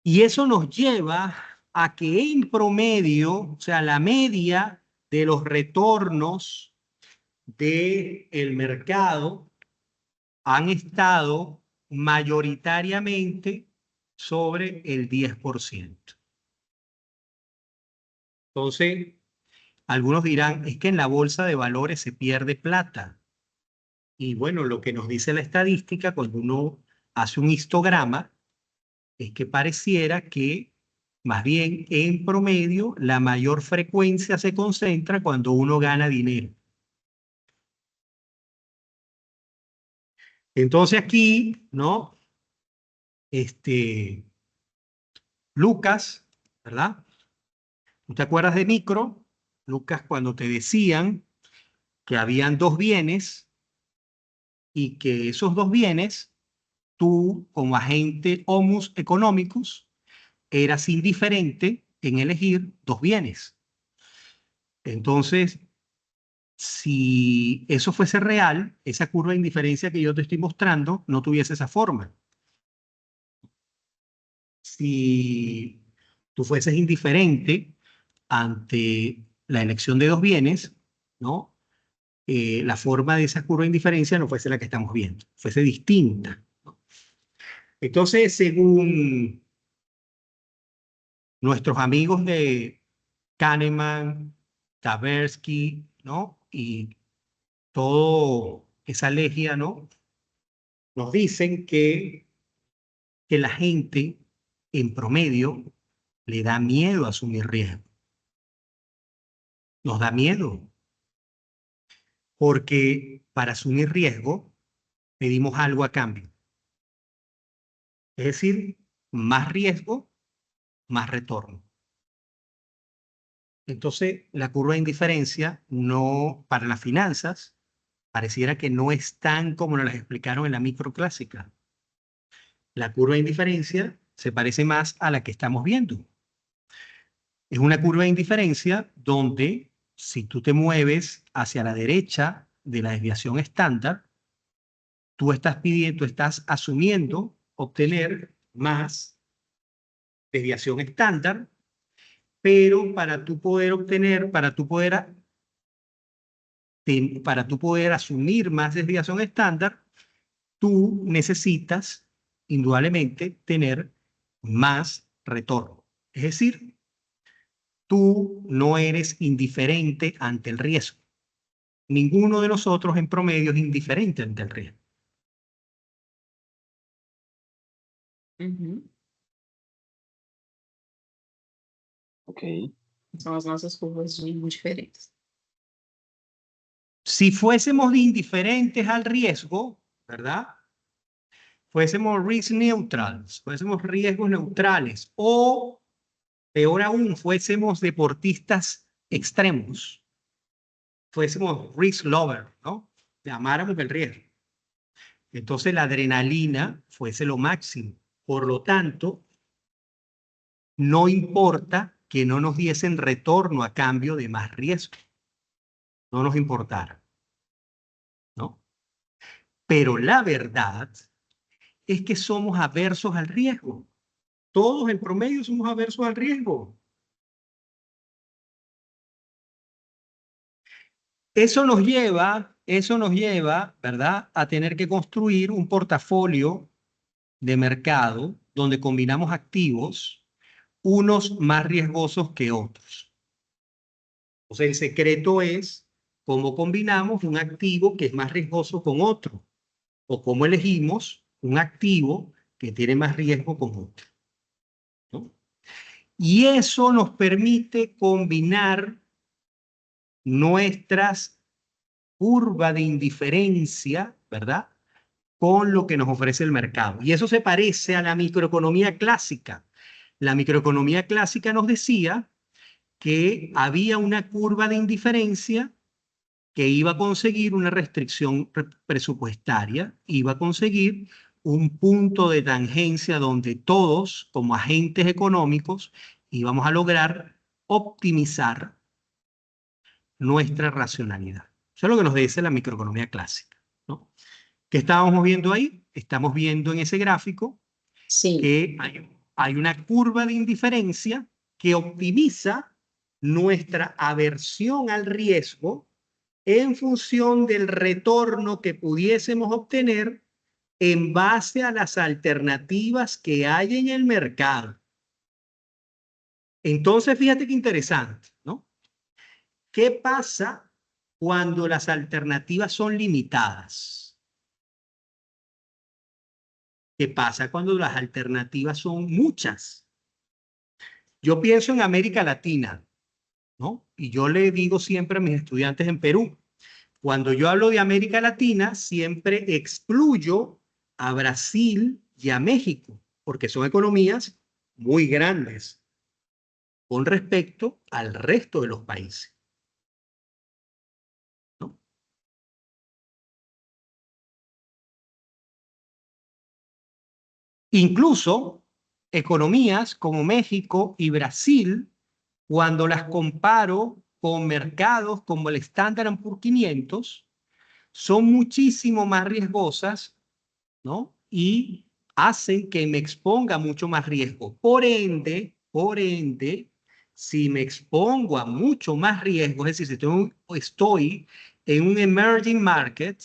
Y eso nos lleva a que en promedio, o sea, la media de los retornos del mercado han estado mayoritariamente sobre el 10%. Entonces, algunos dirán, es que en la bolsa de valores se pierde plata. Y bueno, lo que nos dice la estadística cuando uno hace un histograma es que pareciera que más bien en promedio la mayor frecuencia se concentra cuando uno gana dinero. Entonces aquí, ¿no? Lucas, ¿verdad? ¿Tú te acuerdas de Micro? Lucas, cuando te decían que habían dos bienes y que esos dos bienes, tú como agente homus economicus, eras indiferente en elegir dos bienes. Entonces, si eso fuese real, esa curva de indiferencia que yo te estoy mostrando no tuviese esa forma. Si tú fueses indiferente ante la elección de dos bienes, ¿no? La forma de esa curva de indiferencia no fuese la que estamos viendo, fuese distinta, ¿no? Entonces, según nuestros amigos de Kahneman, Tversky, ¿no? Y toda esa legia, ¿no? Nos dicen que la gente en promedio le da miedo asumir riesgo. Nos da miedo. Porque para asumir riesgo pedimos algo a cambio. Es decir, más riesgo, más retorno. Entonces, la curva de indiferencia no, para las finanzas, pareciera que no es tan como nos las explicaron en la microclásica. La curva de indiferencia se parece más a la que estamos viendo. Es una curva de indiferencia donde si tú te mueves hacia la derecha de la desviación estándar, tú estás asumiendo obtener más desviación estándar, pero para tú poder asumir más desviación estándar, tú necesitas indudablemente tener más retorno. Es decir, tú no eres indiferente ante el riesgo. Ninguno de nosotros en promedio es indiferente ante el riesgo. Uhum. Ok. São as nossas curvas de indiferentes. Si fuésemos indiferentes al riesgo, ¿verdad? Fuésemos risk neutrals, fuésemos riesgos neutrales, o peor aún, fuésemos deportistas extremos, fuésemos risk lover, ¿no? Amáramos el riesgo. Entonces la adrenalina fuese lo máximo. Por lo tanto, no importa que no nos diesen retorno a cambio de más riesgo. No nos importara, ¿no? Pero la verdad es que somos aversos al riesgo. Todos en promedio somos aversos al riesgo. Eso nos lleva, ¿verdad?, a tener que construir un portafolio de mercado donde combinamos activos, unos más riesgosos que otros. O sea, el secreto es cómo combinamos un activo que es más riesgoso con otro, o cómo elegimos un activo que tiene más riesgo con otro, ¿no? Y eso nos permite combinar nuestras curvas de indiferencia, ¿verdad?, con lo que nos ofrece el mercado. Y eso se parece a la microeconomía clásica. La microeconomía clásica nos decía que había una curva de indiferencia que iba a conseguir una restricción presupuestaria, iba a conseguir un punto de tangencia donde todos, como agentes económicos, íbamos a lograr optimizar nuestra racionalidad. Eso es lo que nos dice la microeconomía clásica, ¿no? ¿Qué estábamos viendo ahí? Estamos viendo en ese gráfico que hay una curva de indiferencia que optimiza nuestra aversión al riesgo en función del retorno que pudiésemos obtener en base a las alternativas que hay en el mercado. Entonces, fíjate qué interesante, ¿no? ¿Qué pasa cuando las alternativas son limitadas? ¿Qué pasa cuando las alternativas son muchas? Yo pienso en América Latina, ¿no? Y yo le digo siempre a mis estudiantes en Perú, cuando yo hablo de América Latina, siempre excluyo a Brasil y a México, porque son economías muy grandes con respecto al resto de los países, ¿no? Incluso economías como México y Brasil, cuando las comparo con mercados como el Standard & Poor's 500, son muchísimo más riesgosas, ¿no? Y hacen que me exponga mucho más riesgo. Por ende, si me expongo a mucho más riesgo, es decir, si estoy en un emerging market,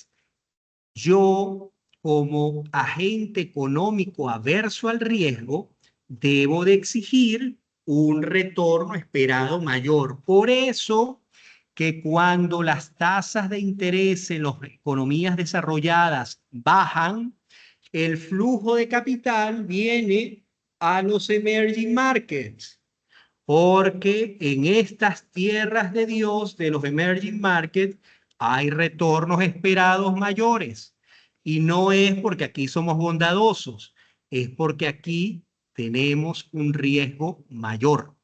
yo como agente económico averso al riesgo, debo de exigir un retorno esperado mayor. Por eso que cuando las tasas de interés en las economías desarrolladas bajan, el flujo de capital viene a los emerging markets, porque en estas tierras de Dios de los emerging markets hay retornos esperados mayores. Y no es porque aquí somos bondadosos, es porque aquí tenemos un riesgo mayor.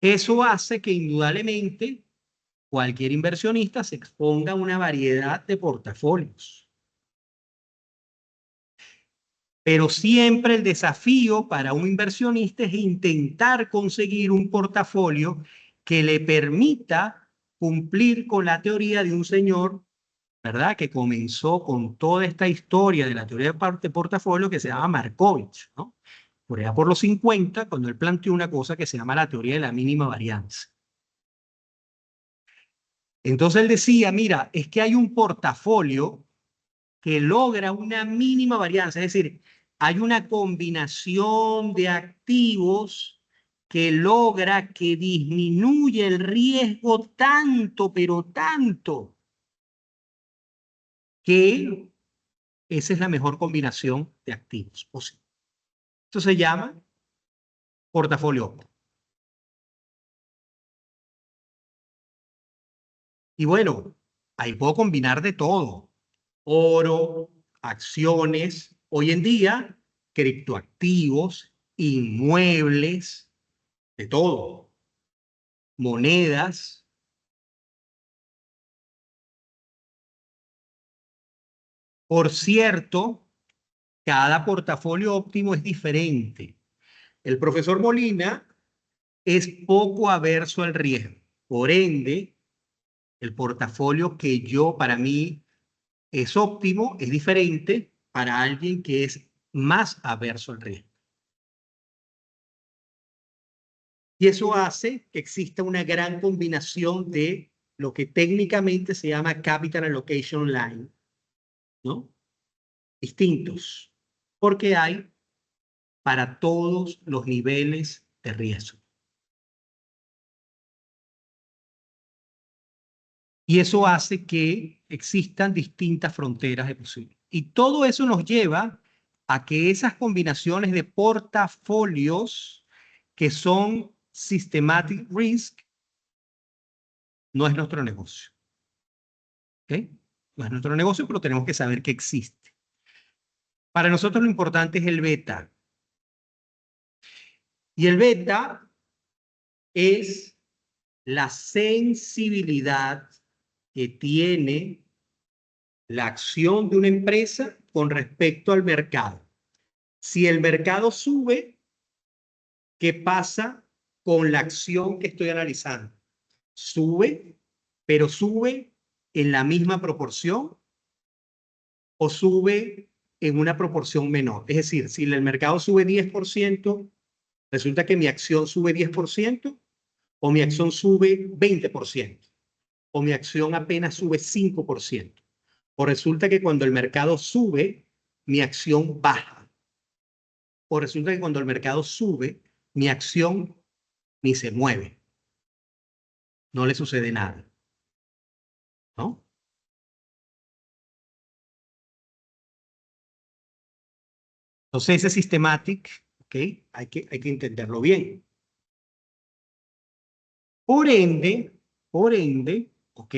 Eso hace que indudablemente cualquier inversionista se exponga a una variedad de portafolios. Pero siempre el desafío para un inversionista es intentar conseguir un portafolio que le permita cumplir con la teoría de un señor, ¿verdad?, que comenzó con toda esta historia de la teoría de portafolio que se llama Markovich, ¿no? Por allá por los 50, cuando él planteó una cosa que se llama la teoría de la mínima varianza. Entonces él decía, mira, es que hay un portafolio que logra una mínima varianza, es decir, hay una combinación de activos que logra que disminuye el riesgo tanto, pero tanto, que esa es la mejor combinación de activos posible. Esto se llama portafolio óptimo. Y bueno, ahí puedo combinar de todo. Oro, acciones, hoy en día, criptoactivos, inmuebles, de todo. Monedas. Por cierto, cada portafolio óptimo es diferente. El profesor Molina es poco averso al riesgo. Por ende, el portafolio que para mí es óptimo, es diferente para alguien que es más averso al riesgo. Y eso hace que exista una gran combinación de lo que técnicamente se llama Capital Allocation Line, ¿no? Distintos, porque hay para todos los niveles de riesgo. Y eso hace que existan distintas fronteras de posibilidades. Y todo eso nos lleva a que esas combinaciones de portafolios que son systematic risk no es nuestro negocio. ¿Ok? No es nuestro negocio, pero tenemos que saber que existe. Para nosotros lo importante es el beta. Y el beta es la sensibilidad que tiene la acción de una empresa con respecto al mercado. Si el mercado sube, ¿qué pasa con la acción que estoy analizando? ¿Sube, pero sube en la misma proporción o sube en una proporción menor? Es decir, si el mercado sube 10%, resulta que mi acción sube 10%, o mi acción sube 20%, o mi acción apenas sube 5%. O resulta que cuando el mercado sube, mi acción baja. O resulta que cuando el mercado sube, mi acción ni se mueve. No le sucede nada. ¿No? Entonces ese systematic, ¿ok? Hay que entenderlo bien. Por ende, ¿ok?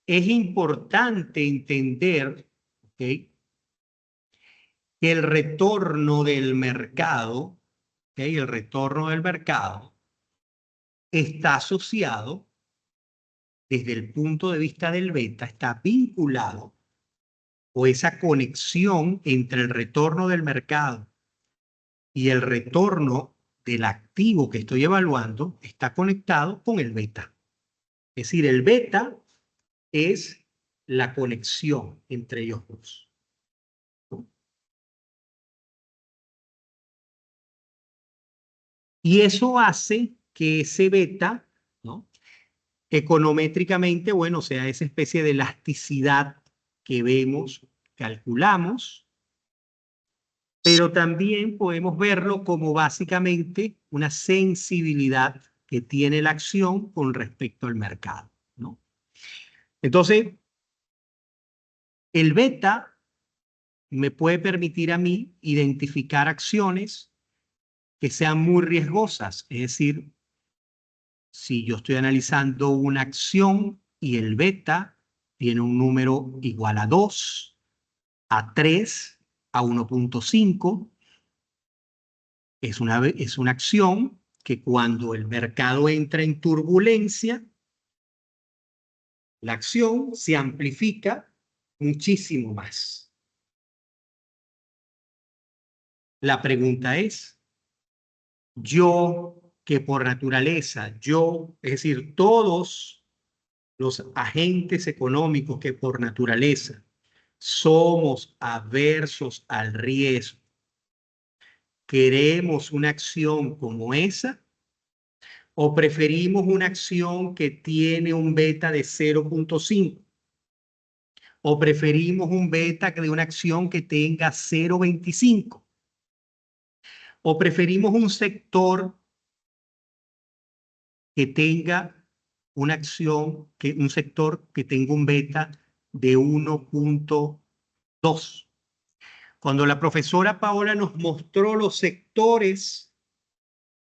Es importante entender, ¿ok?, que el retorno del mercado, ¿ok?, el retorno del mercado está asociado, desde el punto de vista del beta, está vinculado, o esa conexión entre el retorno del mercado y el retorno del activo que estoy evaluando está conectado con el beta. Es decir, el beta es la conexión entre ellos dos. Y eso hace que ese beta, ¿no?, econométricamente, bueno, sea esa especie de elasticidad que vemos, calculamos, pero también podemos verlo como básicamente una sensibilidad que tiene la acción con respecto al mercado, ¿no? Entonces, el beta me puede permitir a mí identificar acciones que sean muy riesgosas, es decir, si yo estoy analizando una acción y el beta tiene un número igual a 2, a 3, a 1.5, es una acción que cuando el mercado entra en turbulencia, la acción se amplifica muchísimo más. La pregunta es, ¿yo que por naturaleza es decir, todos los agentes económicos que por naturaleza somos aversos al riesgo, queremos una acción como esa, o preferimos una acción que tiene un beta de 0.5, o preferimos un beta de una acción que tenga 0.25, o preferimos un sector que tenga una acción, un sector que tenga un beta de 1.2. Cuando la profesora Paola nos mostró los sectores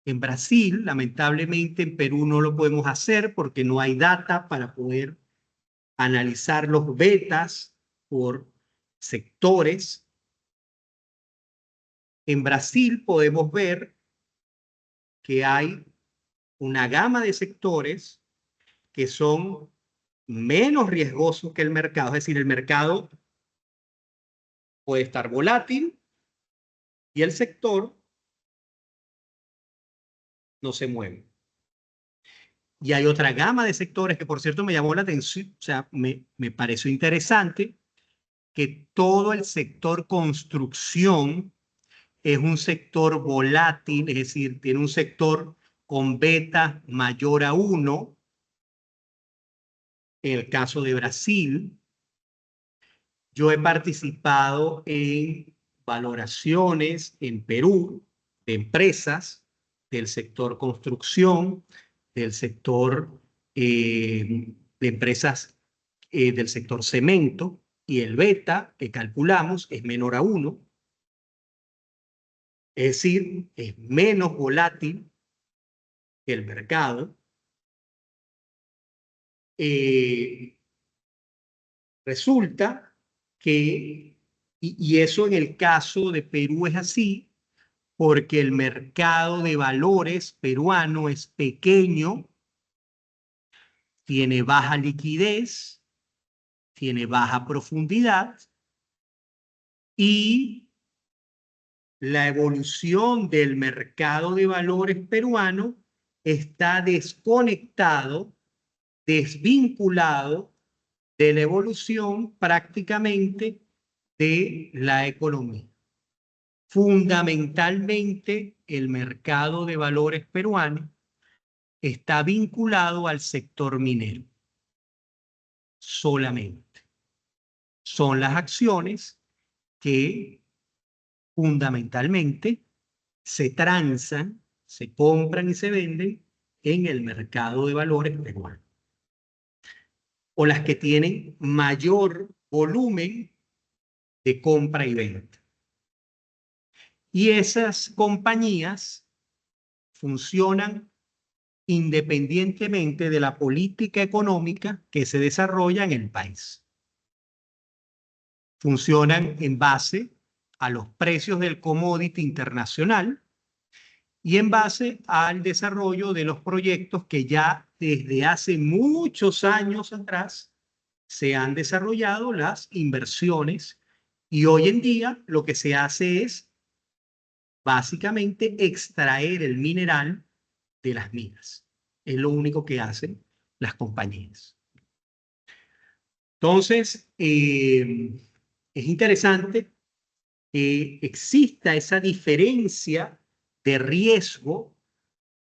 en Brasil, lamentablemente en Perú no lo podemos hacer porque no hay data para poder analizar los betas por sectores. En Brasil podemos ver que hay una gama de sectores que son menos riesgosos que el mercado. Es decir, el mercado puede estar volátil y el sector no se mueve. Y hay otra gama de sectores que, por cierto, me llamó la atención, o sea, me pareció interesante, que todo el sector construcción es un sector volátil, es decir, tiene un sector con beta mayor a 1. En el caso de Brasil, yo he participado en valoraciones en Perú de empresas del sector construcción, del sector de empresas del sector cemento, y el beta que calculamos es menor a 1. Es decir, es menos volátil que el mercado. Resulta que, y eso en el caso de Perú es así, porque el mercado de valores peruano es pequeño, tiene baja liquidez, tiene baja profundidad, y la evolución del mercado de valores peruano está desconectado, desvinculado de la evolución prácticamente de la economía. Fundamentalmente, el mercado de valores peruano está vinculado al sector minero. Solamente. Son las acciones que fundamentalmente se transan, se compran y se venden en el mercado de valores peruano. O las que tienen mayor volumen de compra y venta. Y esas compañías funcionan independientemente de la política económica que se desarrolla en el país. Funcionan en base a los precios del commodity internacional y en base al desarrollo de los proyectos que ya desde hace muchos años atrás se han desarrollado las inversiones, y hoy en día lo que se hace es básicamente extraer el mineral de las minas. Es lo único que hacen las compañías. Entonces, es interesante que exista esa diferencia de riesgo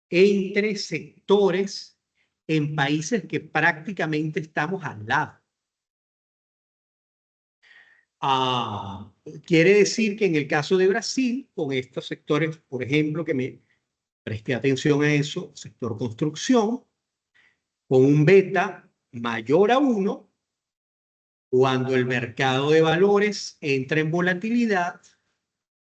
entre sectores en países que prácticamente estamos al lado. Quiere decir que en el caso de Brasil, con estos sectores, por ejemplo, que me presté atención a eso, sector construcción, con un beta mayor a 1, cuando el mercado de valores entra en volatilidad,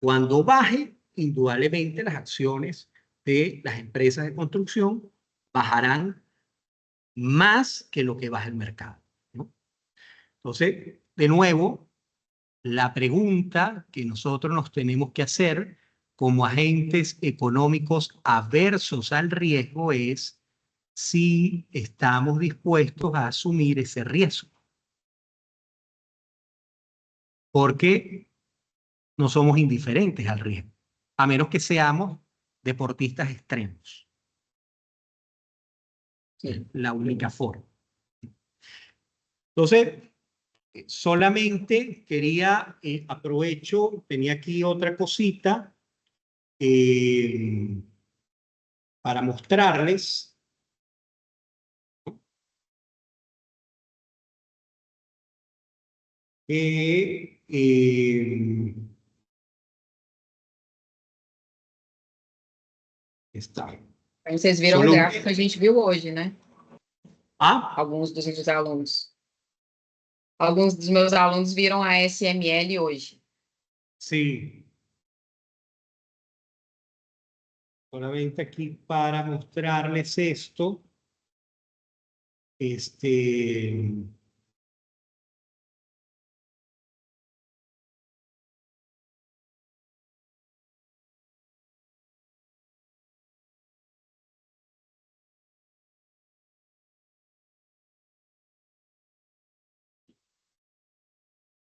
cuando baje, indudablemente las acciones de las empresas de construcción bajarán más que lo que baja el mercado, ¿no? Entonces, de nuevo, la pregunta que nosotros nos tenemos que hacer como agentes económicos aversos al riesgo es si estamos dispuestos a asumir ese riesgo. Porque no somos indiferentes al riesgo, a menos que seamos deportistas extremos. Sí. La única forma. Entonces, solamente quería, aprovecho, tenía aquí otra cosita para mostrarles. Está. Aí vocês viram Solo- o gráfico que a gente viu hoje, né? Ah, Alguns dos meus alunos. Alguns dos meus alunos viram a SML hoje. sí. Solamente aquí para mostrarles esto.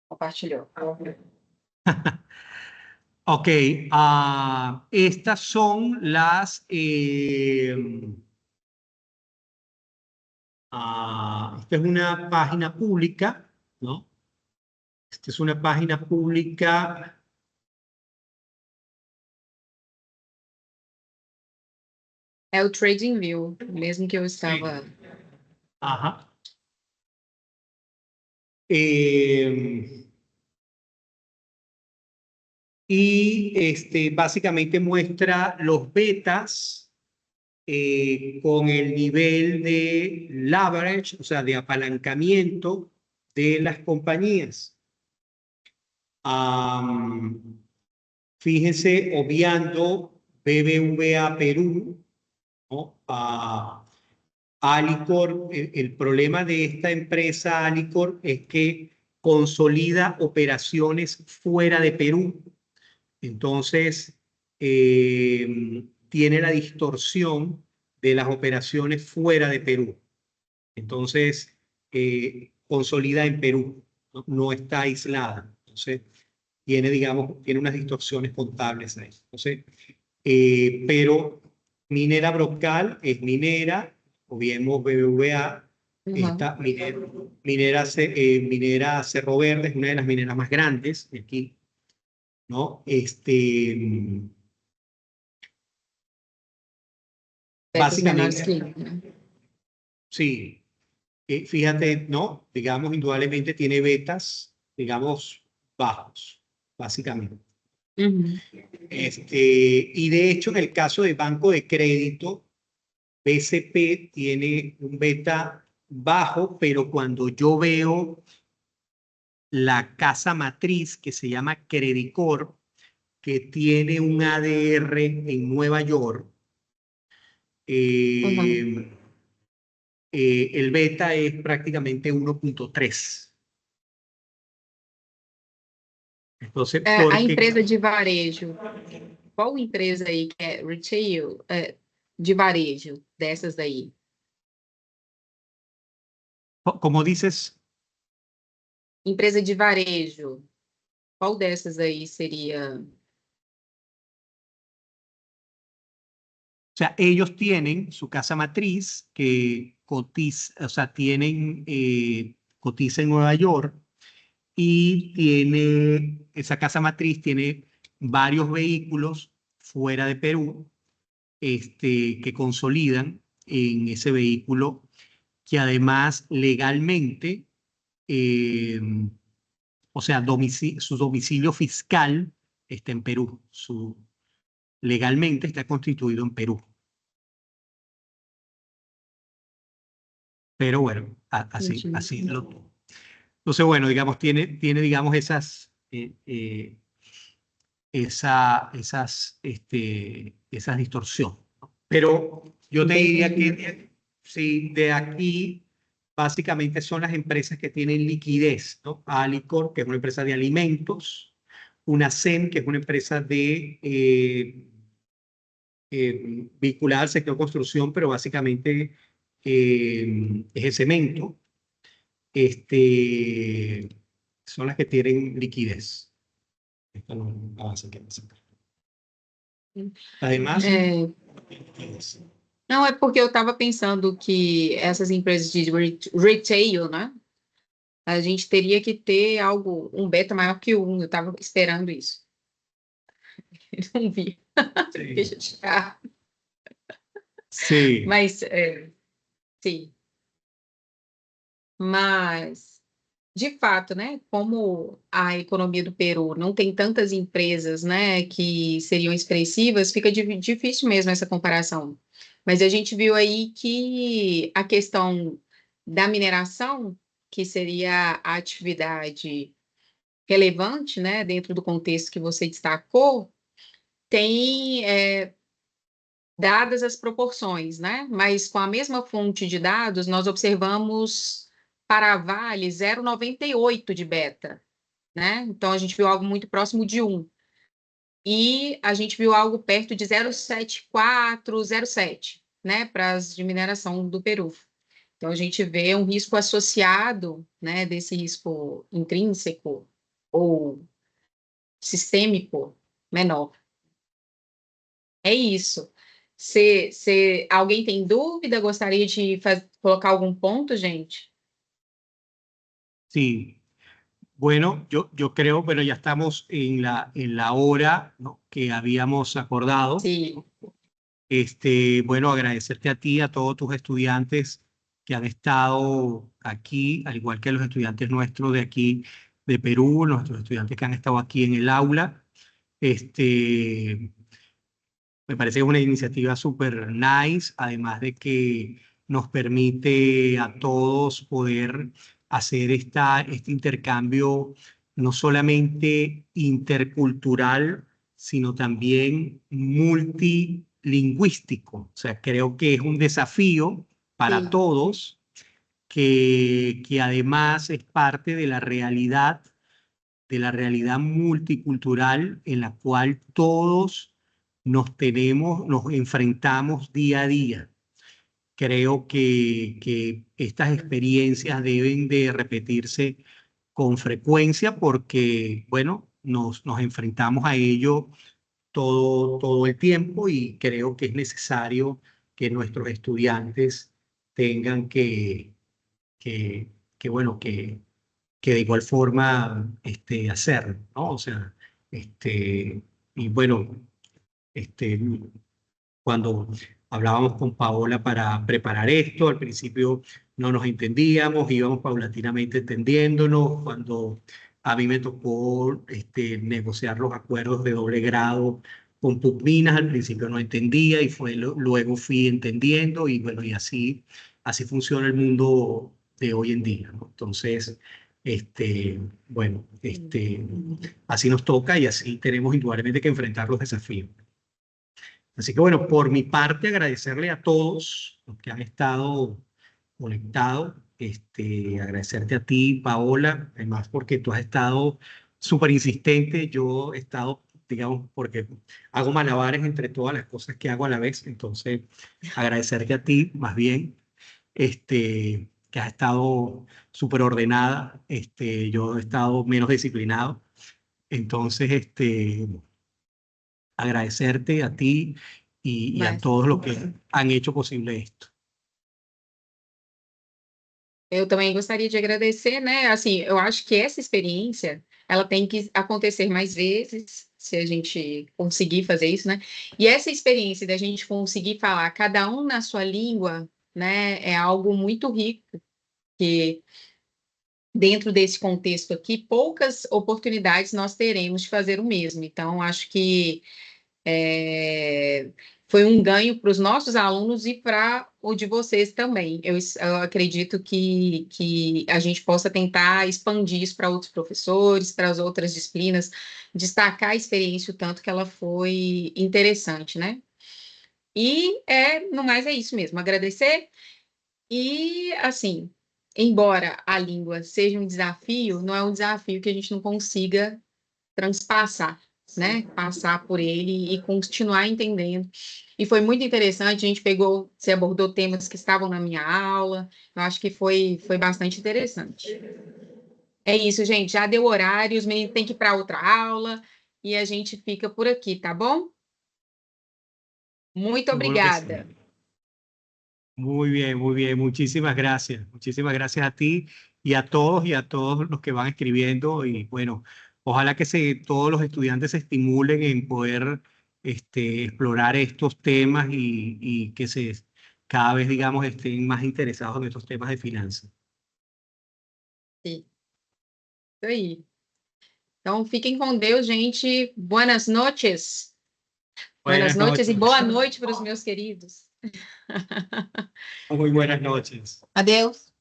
Compartilhou. Ok, estas son las... esta es una página pública, ¿no? Esta es una página pública. É o TradingView, mesmo que eu estava... Ajá. Y básicamente muestra los betas con el nivel de leverage, o sea, de apalancamiento de las compañías. Fíjense, obviando BBVA Perú, ¿no? Alicorp, el problema de esta empresa Alicorp es que consolida operaciones fuera de Perú. Entonces, tiene la distorsión de las operaciones fuera de Perú. Entonces, consolida en Perú, no está aislada. Entonces, tiene, digamos, tiene unas distorsiones contables ahí. Entonces, pero Minera Brocal es minera, o bien BBVA, esta minera Cerro Verde es una de las mineras más grandes de aquí, ¿no? Básicamente, sí, fíjate, ¿no? Digamos, indudablemente tiene betas, digamos, bajos, básicamente. Y de hecho, en el caso del banco de crédito, BCP tiene un beta bajo, pero cuando yo veo la casa matriz que se llama Credicor, que tiene un ADR en Nueva York, el beta es prácticamente 1.3. Entonces, A empresa de varejo, qual empresa aí que é retail de varejo dessas daí? como dices, Empresa de varejo, qual dessas aí seria? o sea, ellos tienen su casa matriz que cotiza, o sea, cotiza en Nueva York y esa casa matriz tiene varios vehículos fuera de Perú que consolidan en ese vehículo que además legalmente, o sea, su domicilio fiscal está en Perú, legalmente está constituido en Perú. Pero bueno, así lo... Entonces, bueno, digamos, tiene digamos, esa distorsión, ¿no? Pero yo te diría que sí, de aquí básicamente son las empresas que tienen liquidez, ¿no? Alicorp, que es una empresa de alimentos, una SEM, que es una empresa vinculada al sector construcción, pero básicamente es el cemento. Son las que tienen liquidez. Esta no avanza que pasa. Además, Não, é porque eu estava pensando que essas empresas de retail, né? A gente teria que ter algo, um beta maior que o 1. Eu estava esperando isso. Não vi. Fiquei chateada. Sí, Mas, sim. Mas, de fato, né? Como a economia do Peru não tem tantas empresas, né, que seriam expressivas, fica difícil mesmo essa comparação. Mas a gente viu aí que a questão da mineração, que seria a atividade relevante, né, dentro do contexto que você destacou, tem, dadas as proporções, né, mas com a mesma fonte de dados, nós observamos para a Vale 0,98 de beta, né, então a gente viu algo muito próximo de 1, e a gente viu algo perto de 0,74, 0,7, né, para as de mineração do Peru. Então, a gente vê um risco associado, né, desse risco intrínseco ou sistêmico menor. É isso. Alguém tem dúvida? Gostaria de colocar algum ponto, gente? sí. Bueno, yo creo, bueno, ya estamos en la hora, ¿no?, que habíamos acordado. Sim. Bueno, agradecerte a ti, a todos tus estudiantes que han estado aquí, al igual que los estudiantes nuestros de aquí de Perú, nuestros estudiantes que han estado aquí en el aula. Me parece que es una iniciativa súper nice, además de que nos permite a todos poder hacer este intercambio no solamente intercultural, sino también multilingüístico. O sea, creo que es un desafío para Sim. todos que además es parte de la realidad multicultural en la cual todos nos enfrentamos día a día. Creo que estas experiencias deben de repetirse con frecuencia porque, bueno, nos enfrentamos a ello todo el tiempo y creo que es necesario que nuestros estudiantes tengan bueno, que de igual forma hacerlo, ¿no? O sea, y bueno, este, cuando hablábamos con Paola para preparar esto, al principio no nos entendíamos, íbamos paulatinamente entendiéndonos. Cuando a mí me tocó negociar los acuerdos de doble grado con Pugminas, al principio no entendía y luego fui entendiendo y bueno, y así funciona el mundo de hoy en día, ¿no? Entonces, bueno, así nos toca y así tenemos indudablemente que enfrentar los desafíos. Así que bueno, por mi parte, agradecerle a todos los que han estado conectados, agradecerte a ti, Paola, además porque tú has estado súper insistente, yo he estado, digamos, porque hago malabares entre todas las cosas que hago a la vez, entonces agradecerte a ti, más bien, que has estado súper ordenada, yo he estado menos disciplinado, entonces, agradecerte a ti y a Mas todos los que han hecho posible esto. eu também gostaria de agradecer, né? Assim, eu acho que essa experiência, ela tem que acontecer mais vezes, se a gente conseguir fazer isso, né? E essa experiência da gente conseguir falar cada um na sua língua, né, é algo muito rico, que dentro desse contexto aqui, poucas oportunidades nós teremos de fazer o mesmo. Então, acho que foi um ganho para os nossos alunos e para o de vocês também. Eu acredito que a gente possa tentar expandir isso para outros professores, para as outras disciplinas, destacar a experiência o tanto que ela foi interessante, né? E, no mais, é isso mesmo, agradecer. E, assim, embora a língua seja um desafio, não é um desafio que a gente não consiga transpassar, né? Passar por ele e continuar entendendo. E foi muito interessante, a gente você abordou temas que estavam na minha aula, eu acho que foi bastante interessante. É isso, gente, já deu horário, os meninos têm que ir para outra aula, e a gente fica por aqui, tá bom? Muito Seguro que sí. obrigada. Muy bien, muy bien. Muchísimas gracias. Muchísimas gracias a ti y a todos los que van escribiendo. Y bueno, ojalá que todos los estudiantes se estimulen en poder explorar estos temas y que cada vez, digamos, estén más interesados en estos temas de finanzas. Sim. Isso aí. Então, fiquem com Deus, gente. Buenas noches. Buenas noches e boa noite para os meus queridos. Muy buenas noches. Adeus.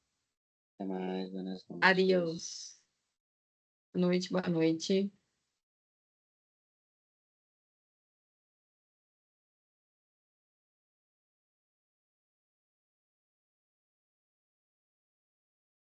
Até mais, buenas noites. Adiós. Boa noite, boa noite.